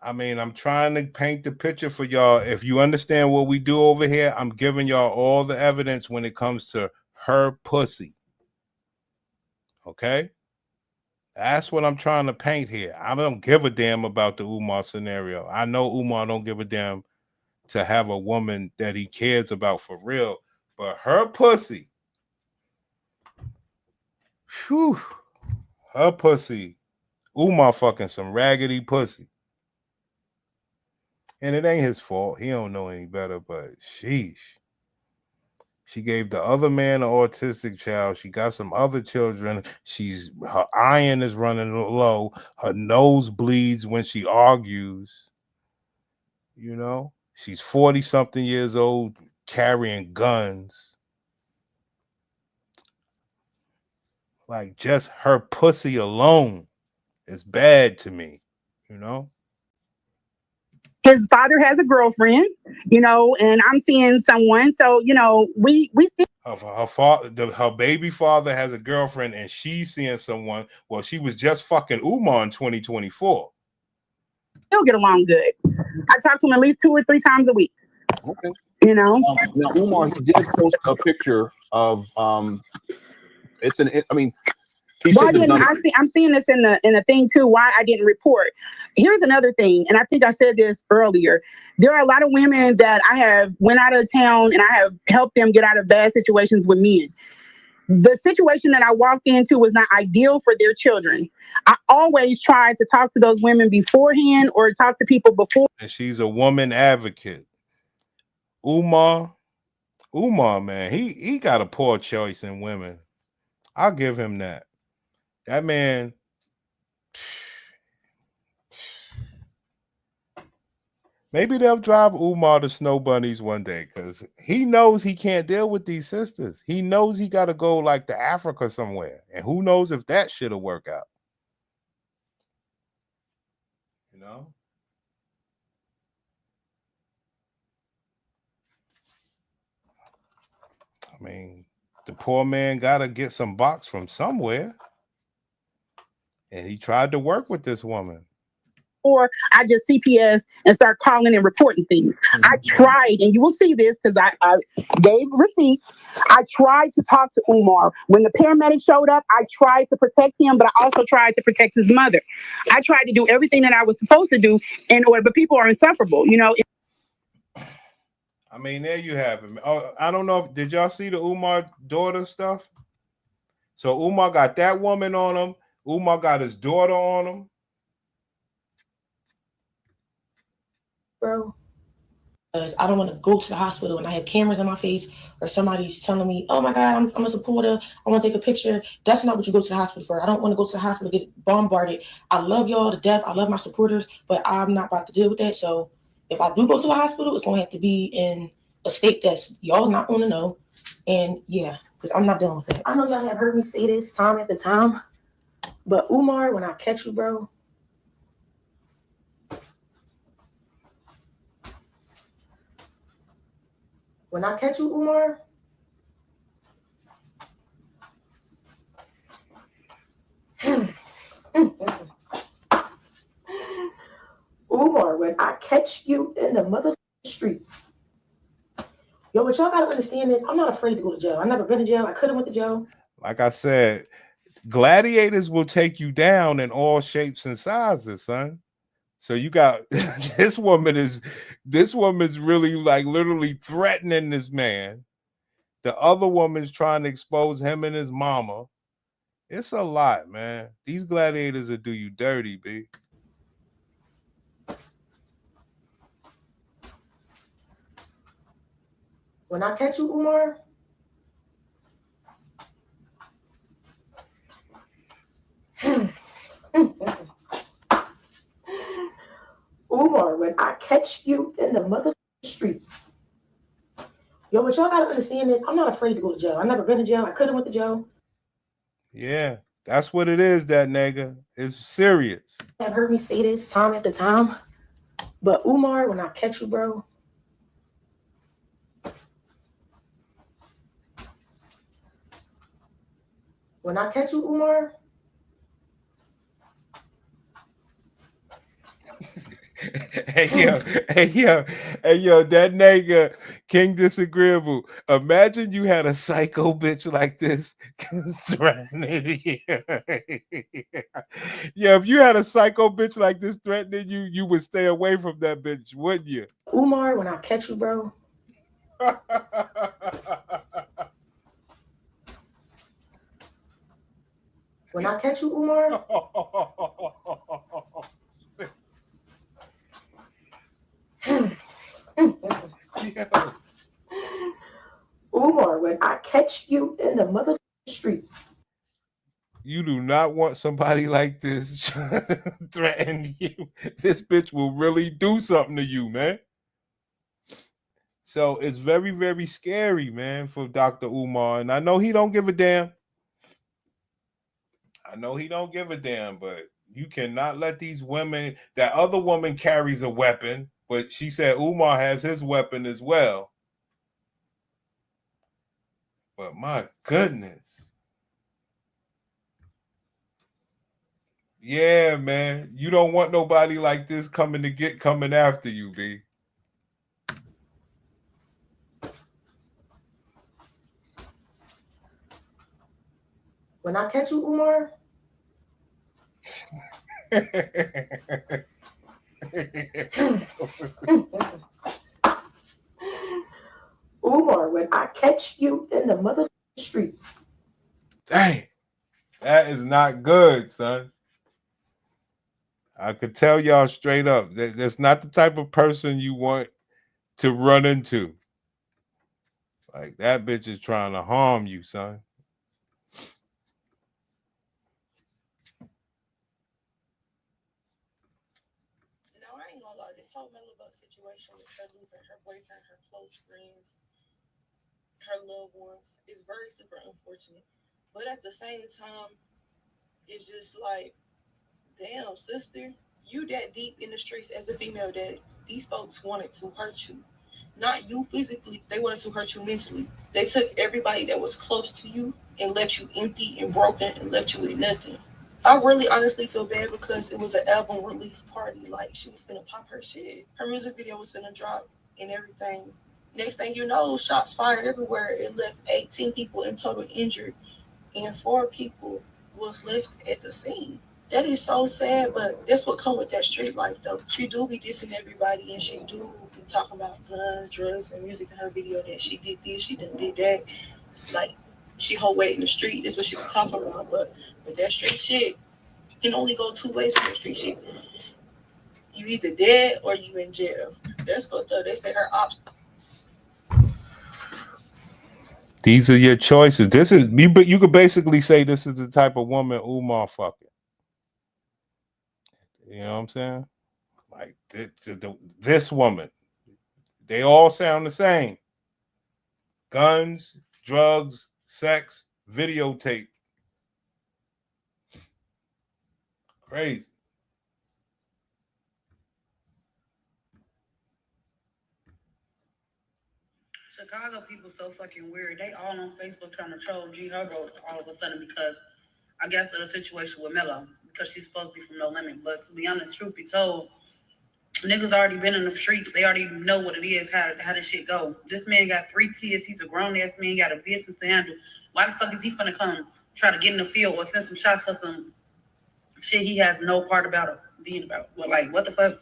I'm trying to paint the picture for y'all. If you understand what we do over here, I'm giving y'all all the evidence when it comes to her pussy. Okay? That's what I'm trying to paint here. I don't give a damn about the Umar scenario. I know Umar don't give a damn to have a woman that he cares about for real. But her pussy, whew, her pussy, Umar fucking some raggedy pussy. And it ain't his fault. He don't know any better, but sheesh. She gave the other man an autistic child. She got some other children. Her iron is running low. Her nose bleeds when she argues. She's 40-something years old, carrying guns. Like, just her pussy alone is bad to me, His father has a girlfriend, and I'm seeing someone. So, we still. Her baby father has a girlfriend, and she's seeing someone. Well, she was just fucking Umar in 2024. Still get along good. I talk to him at least 2 or 3 times a week. Okay. Now Umar, he did post a picture of I'm seeing this in the thing too. Why I didn't report. Here's another thing, and I think I said this earlier. There are a lot of women that I have went out of town and I have helped them get out of bad situations with men. The situation that I walked into was not ideal for their children. I always tried to talk to those women beforehand or talk to people before. And she's a woman advocate. Umar, man, he got a poor choice in women. I'll give him that. That man, maybe they'll drive Umar to Snow Bunnies one day because he knows he can't deal with these sisters. He knows he got to go like to Africa somewhere. And who knows if that shit'll work out. I mean, the poor man got to get some box from somewhere. And he tried to work with this woman. Or I just CPS and start calling and reporting things. I tried, and you will see this because I gave receipts. I tried to talk to Umar. When the paramedic showed up, I tried to protect him, but I also tried to protect his mother. I tried to do everything that I was supposed to do in order, but people are insufferable, I mean, there you have it. Oh, I don't know. Did y'all see the Umar daughter stuff? So Umar got that woman on him. Umar got his daughter on him. Bro, I don't want to go to the hospital and I have cameras on my face or somebody's telling me, oh my God, I'm a supporter. I want to take a picture. That's not what you go to the hospital for. I don't want to go to the hospital to get bombarded. I love y'all to death. I love my supporters, but I'm not about to deal with that. So if I do go to the hospital, it's going to have to be in a state that's y'all not going to know. And yeah, because I'm not dealing with that. I know y'all have heard me say this time after time, but Umar, when I catch you, bro, when I catch you, Umar, Umar, when I catch you in the mother street, yo, what y'all gotta understand is I'm not afraid to go to jail. I've never been to jail. I could have went to jail. Like I said, gladiators will take you down in all shapes and sizes, son. So you got this woman is really like literally threatening this man. The other woman's trying to expose him and his mama. It's a lot, man. These gladiators will do you dirty, B. When I catch you, Umar, Umar, when I catch you in the mother street. Yo, what y'all gotta understand is I'm not afraid to go to jail. I've never been to jail. I could have went to jail. Yeah, that's what it is, that nigga. It's serious. Have heard me say this time after time. But Umar, when I catch you, bro, when I catch you, Umar, hey yo, that nigga King Disagreeable. Imagine you had a psycho bitch like this threatening you. Yeah, if you had a psycho bitch like this threatening you, you would stay away from that bitch, wouldn't you? Umar, when I catch you, bro, when I catch you, Umar, Umar, when I catch you in the mother street. You do not want somebody like this threatening you. This bitch will really do something to you, man. So it's very, very scary, man, for Dr. Umar. And I know he don't give a damn. But you cannot let these women, that other woman carries a weapon, but she said Umar has his weapon as well. But my goodness. Yeah, man. You don't want nobody like this coming after you, B. When I catch you, Umar, Umar, when I catch you in the mother street. Dang, that is not good, son. I could tell y'all straight up. That's not the type of person you want to run into. Like, that bitch is trying to harm you, son. No, I ain't gonna lie. This whole Mellow Buck situation with her losing her boyfriend, her close friends, her loved ones is very super unfortunate. But at the same time, it's just like, damn, sister, you that deep in the streets as a female that these folks wanted to hurt you. Not you physically, they wanted to hurt you mentally. They took everybody that was close to you and left you empty and broken and left you with nothing. I really honestly feel bad because it was an album release party. Like, she was gonna pop her shit. Her music video was gonna drop and everything. Next thing you know, shots fired everywhere. It left 18 people in total injured and 4 people was left at the scene. That is so sad, but that's what come with that street life though. She do be dissing everybody and she do be talking about guns, drugs, and music in her video that she did this, she done did that. Like, she whole way in the street. That's what she be talking about. But with that street shit, can only go 2 ways with that street shit. You either dead or you in jail. That's fucked up. They say her ops. These are your choices. This is you, but you could basically say this is the type of woman Umar fucking. You know what I'm saying? Like this woman. They all sound the same. Guns, drugs, sex, videotape. Crazy. Chicago people so fucking weird. They all on Facebook trying to troll G Herbo all of a sudden because I guess of the situation with Mello because she's supposed to be from No Limit. But to be honest, truth be told, niggas already been in the streets. They already know what it is, how this shit go. This man got 3 kids. He's a grown ass man. Got a business to handle. Why the fuck is he finna come try to get in the field or send some shots for some shit he has no part about being about? Well, like, what the fuck?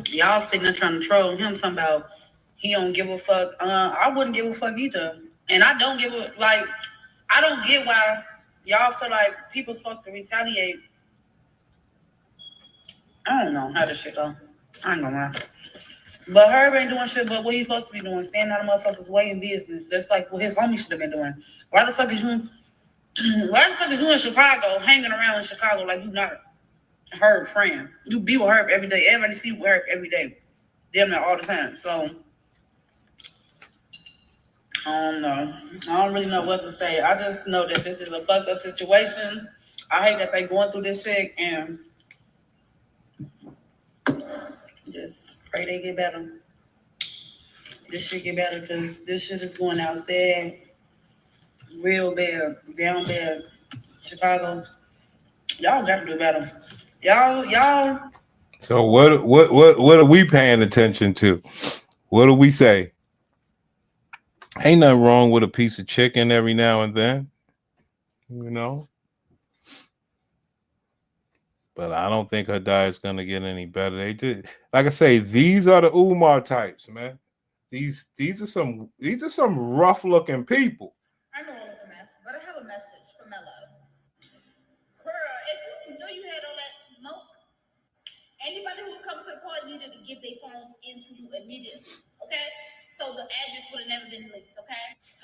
Y'all sitting there trying to troll him talking about he don't give a fuck. I wouldn't give a fuck either. And I don't give a, like, I don't get why y'all feel like people supposed to retaliate. I don't know how this shit go. I ain't gonna lie. But Herb ain't doing shit but what he's supposed to be doing, standing out of motherfuckers' way in business. That's like what his homie should have been doing. Why the fuck is you in Chicago, hanging around in Chicago like you not Herb friend? You be with Herb every day. Everybody see you with Herb every day. Damn near all the time. So I don't know. I don't really know what to say. I just know that this is a fucked up situation. I hate that they going through this shit and just pray they get better. This shit get better because this shit is going out sad, real bad, down bad. Chicago, y'all got to do better. Y'all. So what are we paying attention to? What do we say? Ain't nothing wrong with a piece of chicken every now and then, you know. But I don't think her diet's gonna get any better. They did, like I say, these are the Umar types, man. These are some rough looking people. I know I'm a mess, but I have a message for Mello. Girl, if you knew you had all that smoke, anybody who was coming to the party needed to give their phones into you immediately, okay? So the address would have never been leaked, okay? 2,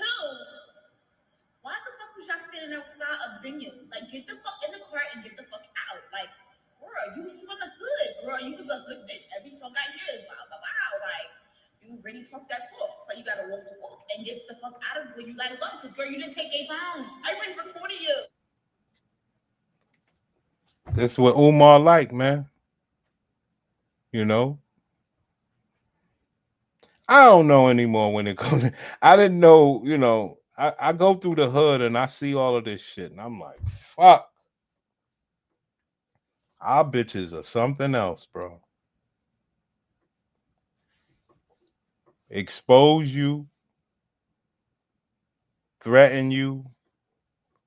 why the fuck was y'all standing outside of the venue? Like, get the fuck in the car and get the fuck out. Like, girl, you was from the hood, girl. You was a hood bitch. Every song I hear is wow, wow, wow. Like, you really talk that talk. So you gotta walk the walk and get the fuck out of where you gotta go. Because, girl, you didn't take their phones. Everybody's recording you. This is what Umar like, man. You know, I don't know anymore when it comes. I didn't know, you know. I go through the hood and I see all of this shit, and I'm like, fuck. Our bitches are something else, bro. Expose you, threaten you.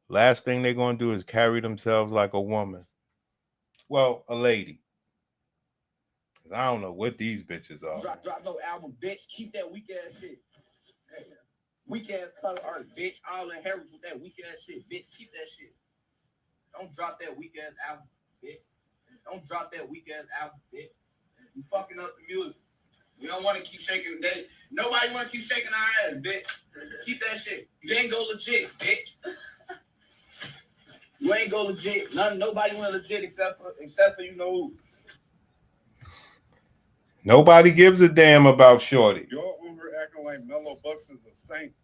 Last thing they're gonna do is carry themselves like a woman. Well, a lady. Cause I don't know what these bitches are. Drop no album, bitch. Keep that weak ass shit. Hey, weak ass color art, bitch. All inheritance with that weak ass shit, bitch. Keep that shit. Don't drop that weak ass album, bitch. Don't drop that weak ass album, bitch. You fucking up the music. We don't want to keep shaking. Nobody want to keep shaking our ass, bitch. Keep that shit. You ain't go legit, bitch. You ain't go legit. Nobody went legit except for you know who. Nobody gives a damn about Shorty. Y'all over acting like Mellow Bucks is a saint.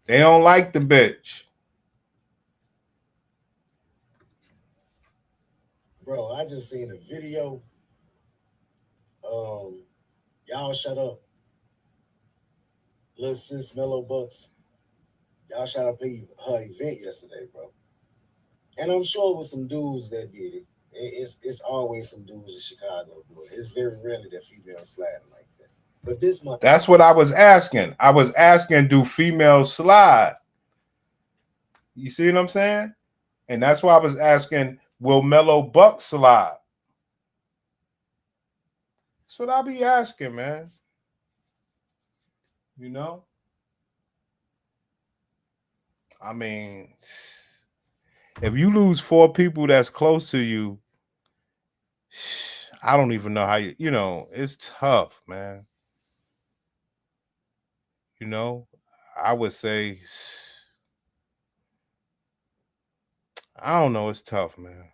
They don't like the bitch. Bro, I just seen a video. Y'all shut up. Little sis Mellow Bucks. Y'all shut up her event yesterday, bro. And I'm sure it was some dudes that did it. It's always some dudes in Chicago doing it. It's very rarely that females sliding like that. But this month, that's what I was asking. I was asking, do females slide? You see what I'm saying? And that's why I was asking, will Mellow Bucks slide? That's what I'll be asking, man. You know? I mean, if you lose 4 people that's close to you, I don't even know how you know, it's tough, man. You know, I would say, I don't know, it's tough, man.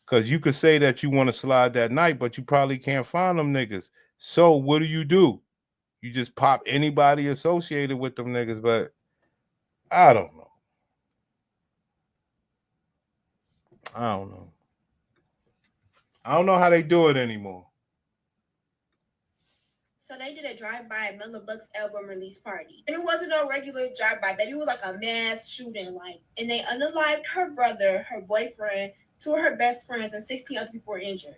Because you could say that you want to slide that night, but you probably can't find them niggas. So what do? You just pop anybody associated with them niggas, but I don't know. I don't know how they do it anymore. So they did a drive-by at Mellow Bucks album release party. And it wasn't no regular drive-by, baby. It was like a mass shooting, like. And they unalived her brother, her boyfriend, 2 of her best friends, and 16 other people were injured.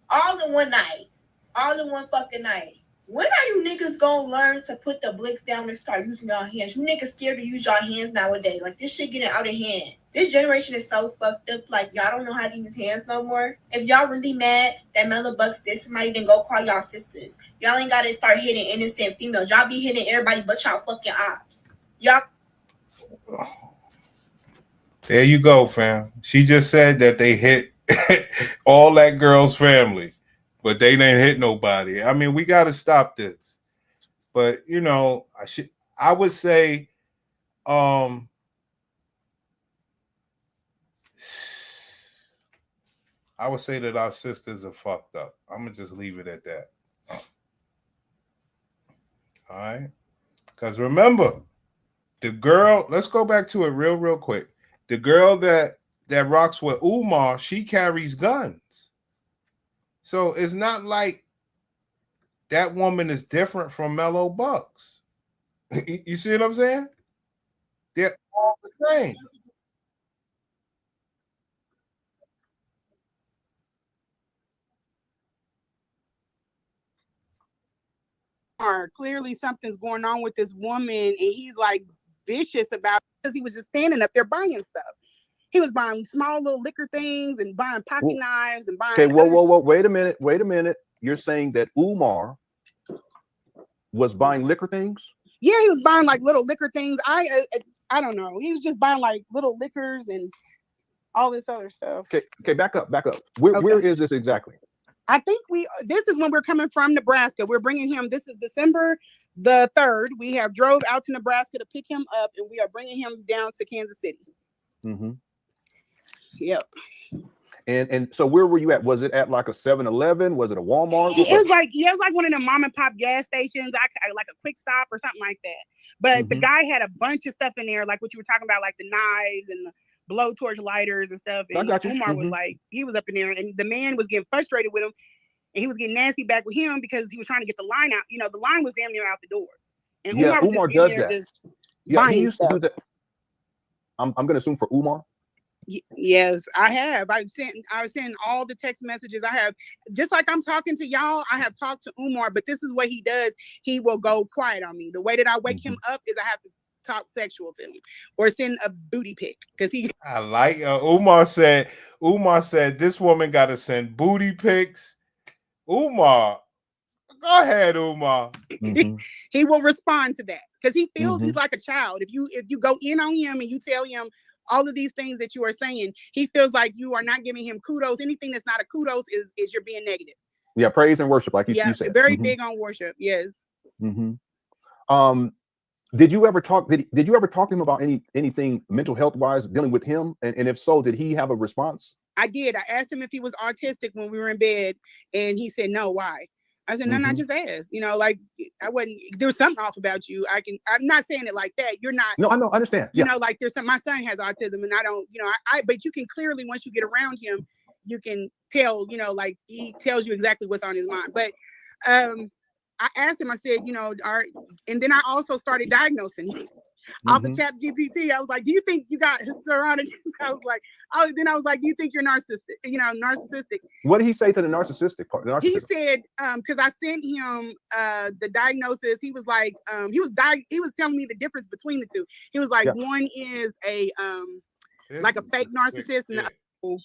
All in one night. All in one fucking night. When are you niggas gonna learn to put the blicks down and start using your hands? You niggas scared to use your hands nowadays. Like, this shit getting out of hand. This generation is so fucked up. Like, y'all don't know how to use hands no more. If y'all really mad that Mellow Bucks did somebody, then go call y'all sisters. Y'all ain't gotta start hitting innocent females. Y'all be hitting everybody but y'all fucking ops. Y'all. There you go, fam. She just said that they hit all that girl's family. but they didn't hit nobody. I mean, we got to stop this. But you know, I would say, I would say that our sisters are fucked up. I'm gonna just leave it at that. All right, because remember, the girl. Let's go back to it real quick. The girl that rocks with Umar, she carries guns. So it's not like that woman is different from Mellow Bucks. You see what I'm saying? They're all the same. Clearly something's going on with this woman, and he's like vicious about it because he was just standing up there buying stuff. He was buying small little liquor things and buying pocket knives and buying. Okay, whoa. Wait a minute. You're saying that Umar was buying liquor things? Yeah, he was buying like little liquor things. I don't know. He was just buying like little liquors and all this other stuff. Okay, back up. Where is this exactly? I think this is when we're coming from Nebraska. We're bringing him. This is December the 3rd. We have drove out to Nebraska to pick him up, and we are bringing him down to Kansas City. Mm-hmm. Yep. And so where were you at? Was it at like a 7-Eleven? Was it a Walmart? It was like one of the mom and pop gas stations, like a quick stop or something like that. But the guy had a bunch of stuff in there, like what you were talking about, like the knives and the blowtorch lighters and stuff. And Umar was like, he was up in there, and the man was getting frustrated with him, and he was getting nasty back with him because he was trying to get the line out. You know, the line was damn near out the door. And Umar was does that. He used stuff. to do that. I'm going to assume for Umar. Yes, I have. I was sending all the text messages. I have, just like I'm talking to y'all, I have talked to Umar, but this is what he does. He will go quiet on me. The way that I wake him up is I have to talk sexual to him or send a booty pic because he. I like Umar said this woman got to send booty pics. Umar, go ahead, Umar. He will respond to that because he feels he's like a child. If you go in on him and you tell him all of these things that you are saying, he feels like you are not giving him kudos. Anything that's not a kudos is you're being negative. Yeah, praise and worship, like you said. Very big on worship. Yes. Did you ever talk? Did you ever talk to him about anything mental health wise dealing with him? And if so, did he have a response? I did. I asked him if he was autistic when we were in bed, and he said no. Why? I said, no, I just asked. You know, like there's something off about you. I'm not saying it like that. You're not. No, I know, I understand. You know, like my son has autism, and I don't. You know, but you can clearly, once you get around him, you can tell. You know, like he tells you exactly what's on his mind. But I asked him. I said, you know, and then I also started diagnosing him. Off of Chat GPT. I was like, do you think you got histrionic? I was like, do you think you're narcissistic? You know, narcissistic. What did he say to the narcissistic part? He said, because I sent him the diagnosis. He was like, he was telling me the difference between the two. He was like, one is a like a fake narcissist, and the other,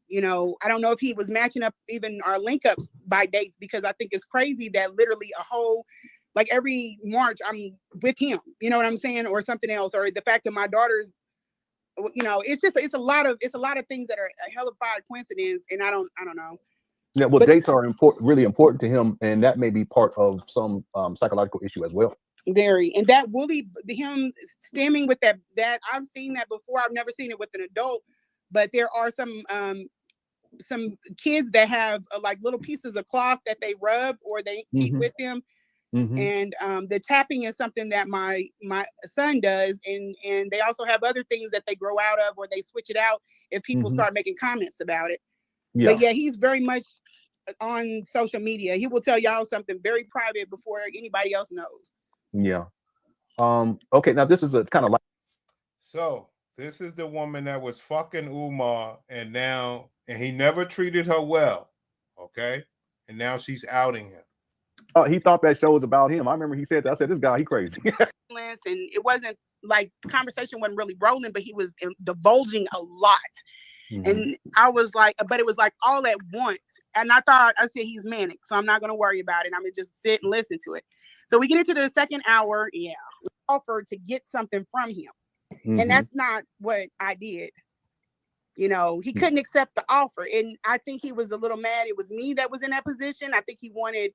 you know, I don't know if he was matching up even our link ups by dates, because I think it's crazy that literally like every March I'm with him, you know what I'm saying, or something else, or the fact that my daughter's, you know, it's a lot of things that are a hellified coincidence, and I don't know. Yeah, well, dates are really important to him, and that may be part of some psychological issue as well. Very, and that really him stemming with that I've seen that before. I've never seen it with an adult, but there are some kids that have like little pieces of cloth that they rub or they eat with them. And the tapping is something that my son does, and they also have other things that they grow out of, or they switch it out if people start making comments about it. But yeah, he's very much on social media. He will tell y'all something very private before anybody else knows. Yeah. Okay, now this is a kind of like, so this is the woman that was fucking Umar, and he never treated her well. Okay, and now she's outing him. He thought that show was about him. I remember he said that. I said, this guy, he crazy. And it wasn't like, conversation wasn't really rolling, but he was divulging a lot. And I was like, but it was like all at once. And I said, he's manic, so I'm not going to worry about it. I'm going to just sit and listen to it. So we get into the second hour. Yeah. We offered to get something from him. And that's not what I did. You know, he couldn't accept the offer. And I think he was a little mad. It was me that was in that position. I think he wanted,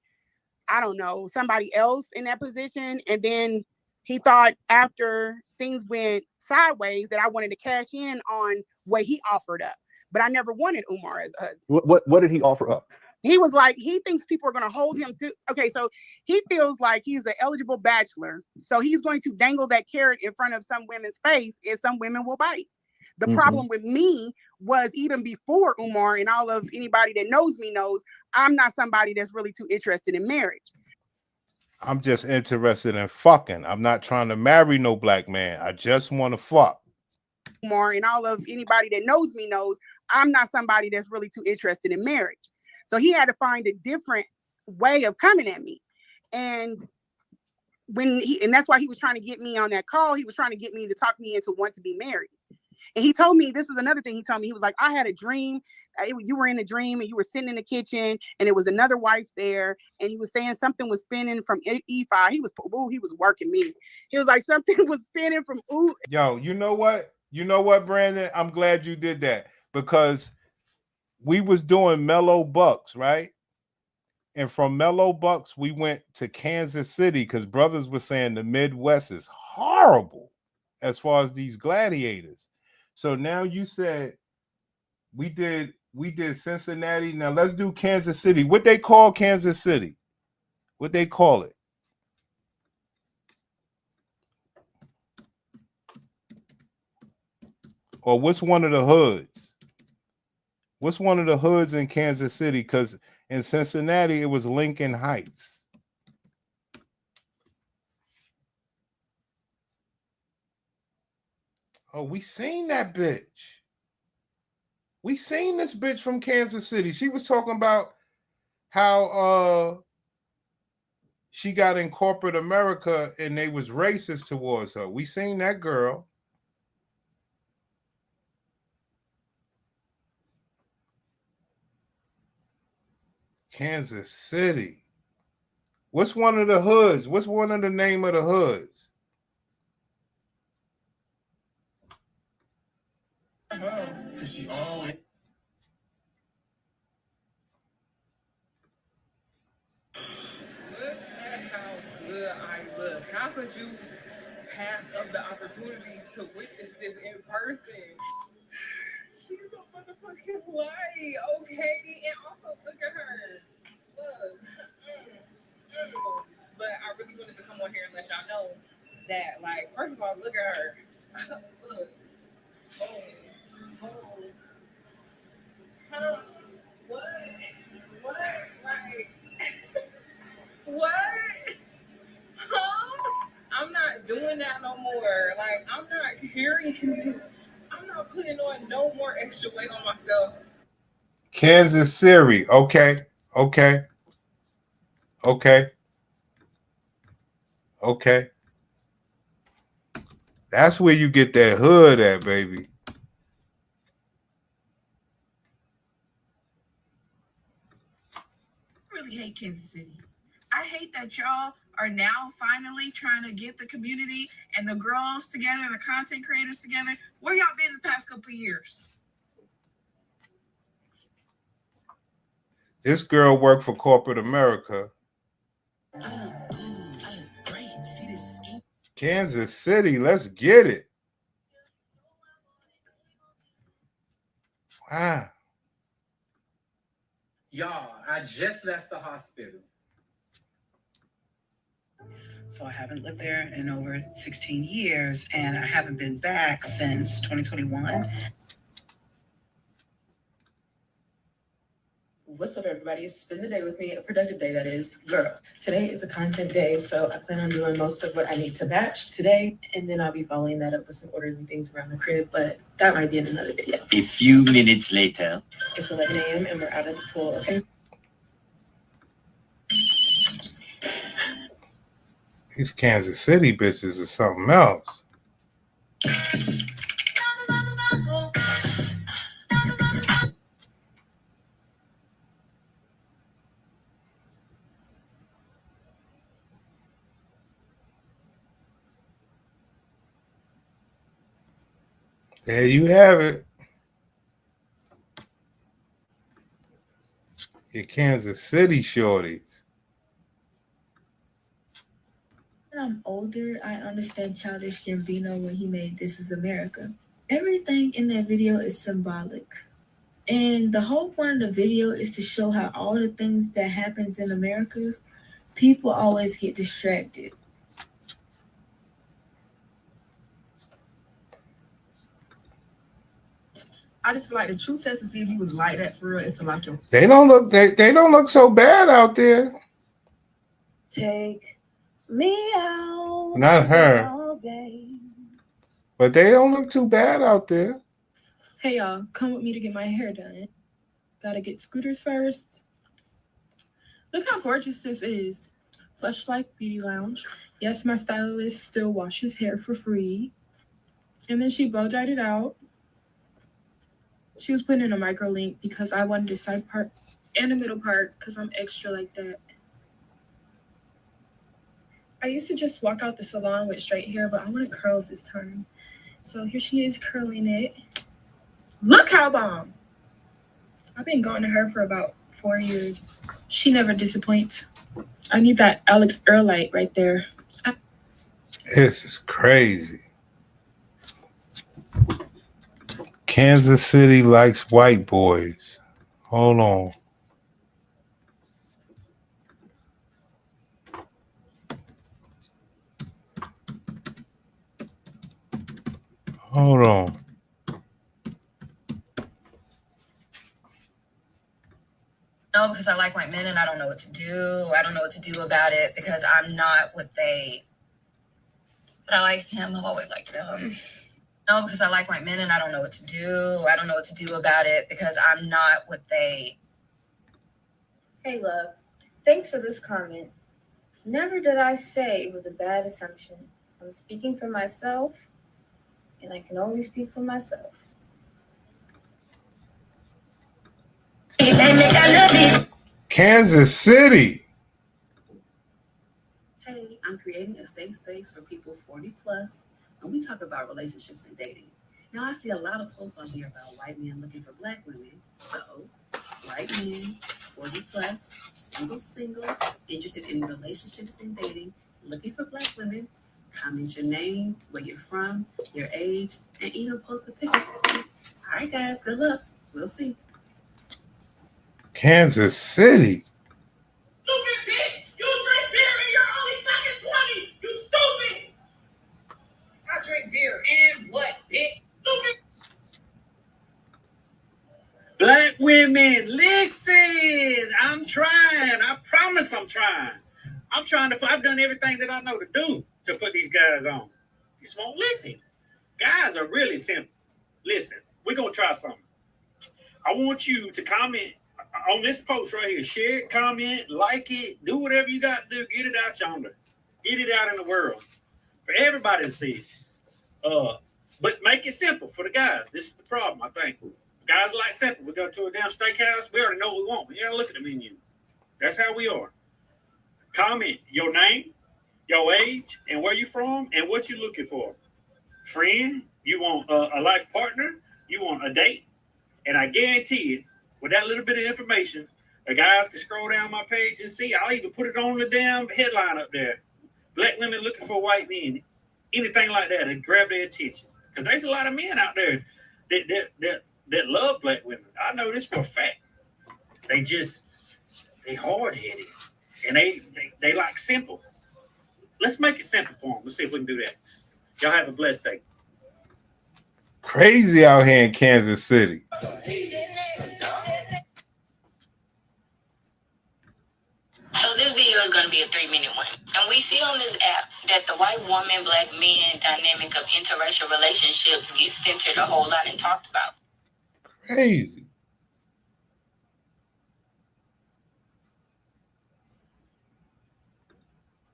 I don't know, somebody else in that position. And then he thought after things went sideways that I wanted to cash in on what he offered up. But I never wanted Umar as a husband. What did he offer up? He was like, he thinks people are going to hold him to. Okay, so he feels like he's an eligible bachelor. So he's going to dangle that carrot in front of some women's face, and some women will bite. The problem with me was, even before Umar, and all of anybody that knows me knows, I'm not somebody that's really too interested in marriage. I'm just interested in fucking. I'm not trying to marry no black man. I just want to fuck. Umar, and all of anybody that knows me knows, I'm not somebody that's really too interested in marriage. So he had to find a different way of coming at me. And and that's why he was trying to get me on that call. He was trying to get me to talk me into want to be married. And he told me, this is another thing he told me. He was like, I had a dream. You were in a dream and you were sitting in the kitchen and it was another wife there. And he was saying something was spinning from E5. He was working me. He was like, something was spinning from ooh. Yo, you know what? You know what, Brandon? I'm glad you did that, because we was doing Mellow Bucks, right? And from Mellow Bucks, we went to Kansas City because brothers were saying the Midwest is horrible as far as these gladiators. So now you said we did Cincinnati. Now let's do Kansas City. What they call Kansas City? What they call it? Or what's one of the hoods? What's one of the hoods in Kansas City? Because in Cincinnati, it was Lincoln Heights. Oh, we seen that bitch. We seen this bitch from Kansas City. She was talking about how she got in corporate America and they was racist towards her. We seen that girl. Kansas City. What's one of the hoods? What's one of the name of the hoods? She always. Look at how good I look. How could you pass up the opportunity to witness this in person? She's a motherfucking light, okay? And also, look at her. Look. But I really wanted to come on here and let y'all know that, like, first of all, look at her. Look. Oh. Huh? What? Like, what? Huh? I'm not doing that no more. Like, I'm not hearing this. I'm not putting on no more extra weight on myself. Kansas City. Okay. That's where you get that hood at, baby. I really hate Kansas City. I hate that y'all are now finally trying to get the community and the girls together, the content creators together. Where y'all been the past couple of years? This girl worked for corporate America. Kansas City, let's get it. Wow. Y'all, I just left the hospital. So I haven't lived there in over 16 years, and I haven't been back since 2021. What's up, everybody? Spend the day with me, a productive day, that is. Girl, today is a content day, so I plan on doing most of what I need to batch today, and then I'll be following that up with some orderly things around the crib, but that might be in another video. A few minutes later. It's 11 a.m. and we're out of the pool, okay? These Kansas City bitches are something else. There you have it. Your Kansas City shorties. When I'm older, I understand Childish Gambino when he made This Is America. Everything in that video is symbolic. And the whole point of the video is to show how all the things that happens in America, people always get distracted. I just feel like the true test to see if he was like that for real is to lock him. They don't look so bad out there. Take me out. Not her. But they don't look too bad out there. Hey y'all, come with me to get my hair done. Gotta get scooters first. Look how gorgeous this is. Plush Life Beauty Lounge. Yes, my stylist still washes hair for free. And then she blow dried it out. She was putting in a micro link because I wanted the side part and the middle part because I'm extra like that. I used to just walk out the salon with straight hair, but I wanted curls this time. So here she is curling it. Look how bomb! I've been going to her for about 4 years. She never disappoints. I need that Alex Earlite right there. This is crazy. Kansas City likes white boys. Hold on. Hold on. No, because I like white men and I don't know what to do. I don't know what to do about it because I'm not what they. But I like him. I've always liked him. No, because I like white men and I don't know what to do. I don't know what to do about it because I'm not what they. Hey, love. Thanks for this comment. Never did I say it was a bad assumption. I'm speaking for myself, and I can only speak for myself. Kansas City. Hey, I'm creating a safe space for people 40 plus when we talk about relationships and dating. Now, I see a lot of posts on here about white men looking for black women. So, white men, 40 plus, single, interested in relationships and dating, looking for black women, comment your name, where you're from, your age, and even post a picture. All right, guys, good luck. We'll see. Kansas City. Stupid bitch! You drink beer and you're only fucking 20! You stupid! I drink beer and what, bitch? Stupid! Black women, listen! I'm trying. I promise I'm trying. I've done everything that I know to do to put these guys on. You just won't listen. Guys are really simple. Listen, we're going to try something. I want you to comment on this post right here. Share it, comment, like it, do whatever you got to do. Get it out yonder. Get it out in the world for everybody to see it. But make it simple for the guys. This is the problem, I think. Guys like simple. We go to a damn steakhouse. We already know what we want. We gotta look at the menu. That's how we are. Comment your name, your age, and where you from, and what you looking for. Friend, you want a life partner, you want a date, and I guarantee you, with that little bit of information, the guys can scroll down my page and see. I'll even put it on the damn headline up there. Black women looking for white men. Anything like that and grab their attention. Because there's a lot of men out there that love black women. I know this for a fact. They hard-headed. And they like simple. Let's make it simple for them. Let's see if we can do that. Y'all have a blessed day. Crazy out here in Kansas City. So this video is going to be a 3-minute one. And we see on this app that the white woman, black men dynamic of interracial relationships gets centered a whole lot and talked about. Crazy.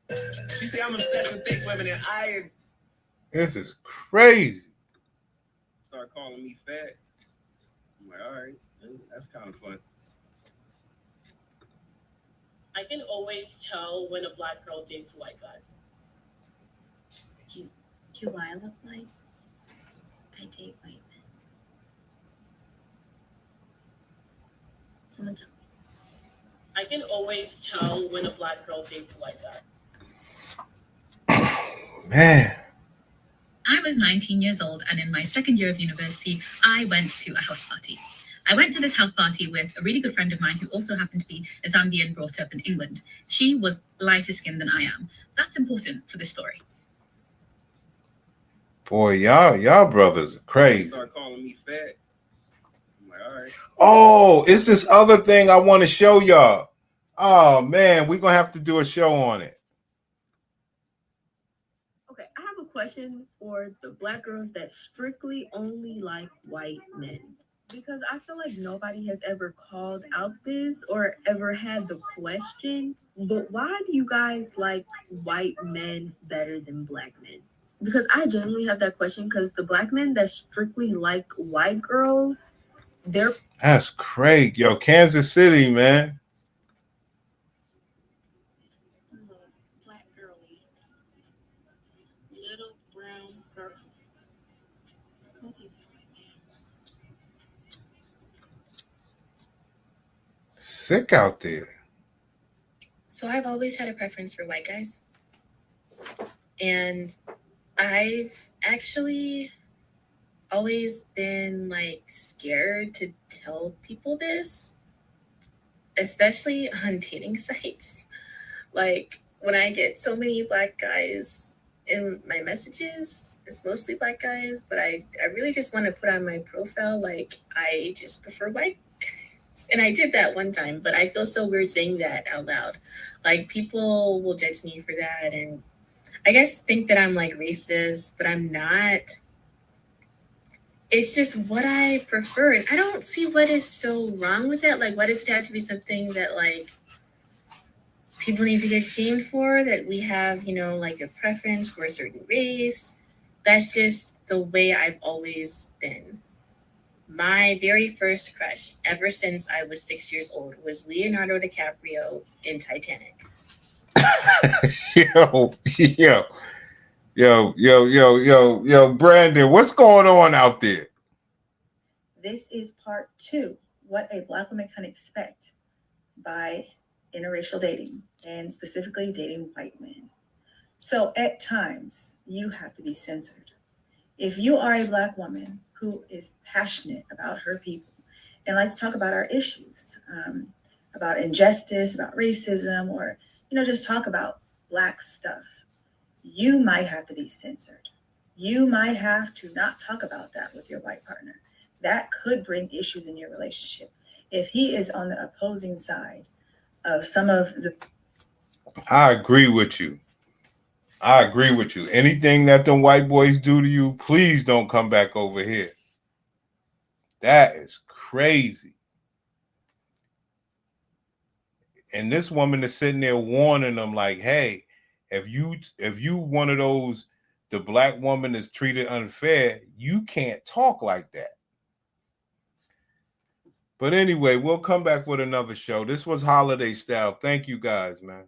She say I'm obsessed with thick women and I... This is crazy. Start calling me fat. I'm like, all right, that's kind of fun. I can always tell when a black girl dates a white guy. Do I look like I date white men? Someone tell me. can always tell when a black girl dates a white guy. Man. I was 19 years old, and in my second year of university, I went to a house party. I went to this house party with a really good friend of mine who also happened to be a Zambian brought up in England. She was lighter skinned than I am. That's important for this story. Boy, y'all brothers are crazy. Start calling me fat. I'm like, all right. Oh, it's this other thing I want to show y'all. Oh man, we're gonna have to do a show on it. Okay, I have a question for the black girls that strictly only like white men. Because I feel like nobody has ever called out this or ever had the question, but why do you guys like white men better than black men? Because I genuinely have that question because the black men that strictly like white girls, That's Craig. Yo, Kansas City, man. Black girly. Little brown girl. Sick out there. So I've always had a preference for white guys. And I've actually always been like scared to tell people this, especially on dating sites. Like when I get so many black guys in my messages, it's mostly black guys, but I really just want to put on my profile like I just prefer white guys. And I did that one time, but I feel so weird saying that out loud. Like people will judge me for that and I guess think that I'm like racist, but I'm not. It's just what I prefer. And I don't see what is so wrong with it. Like, why does it have to be something that like people need to get shamed for? That we have, you know, like a preference for a certain race. That's just the way I've always been. My very first crush, ever since I was 6 years old, was Leonardo DiCaprio in Titanic. Yo, Brandon, what's going on out there? This is part 2, what a black woman can expect by interracial dating, and specifically dating white men. So at times, you have to be censored. If you are a black woman who is passionate about her people and like to talk about our issues, about injustice, about racism, or, you know, just talk about black stuff, you might have to be censored. You might have to not talk about that with your white partner. That could bring issues in your relationship. If he is on the opposing side of some of the... I agree with you. Anything that them white boys do to you, please don't come back over here. That is crazy. And this woman is sitting there warning them like, hey, if you one of those, the black woman is treated unfair, you can't talk like that. But anyway, we'll come back with another show. This was Holiday Style. Thank you guys, man.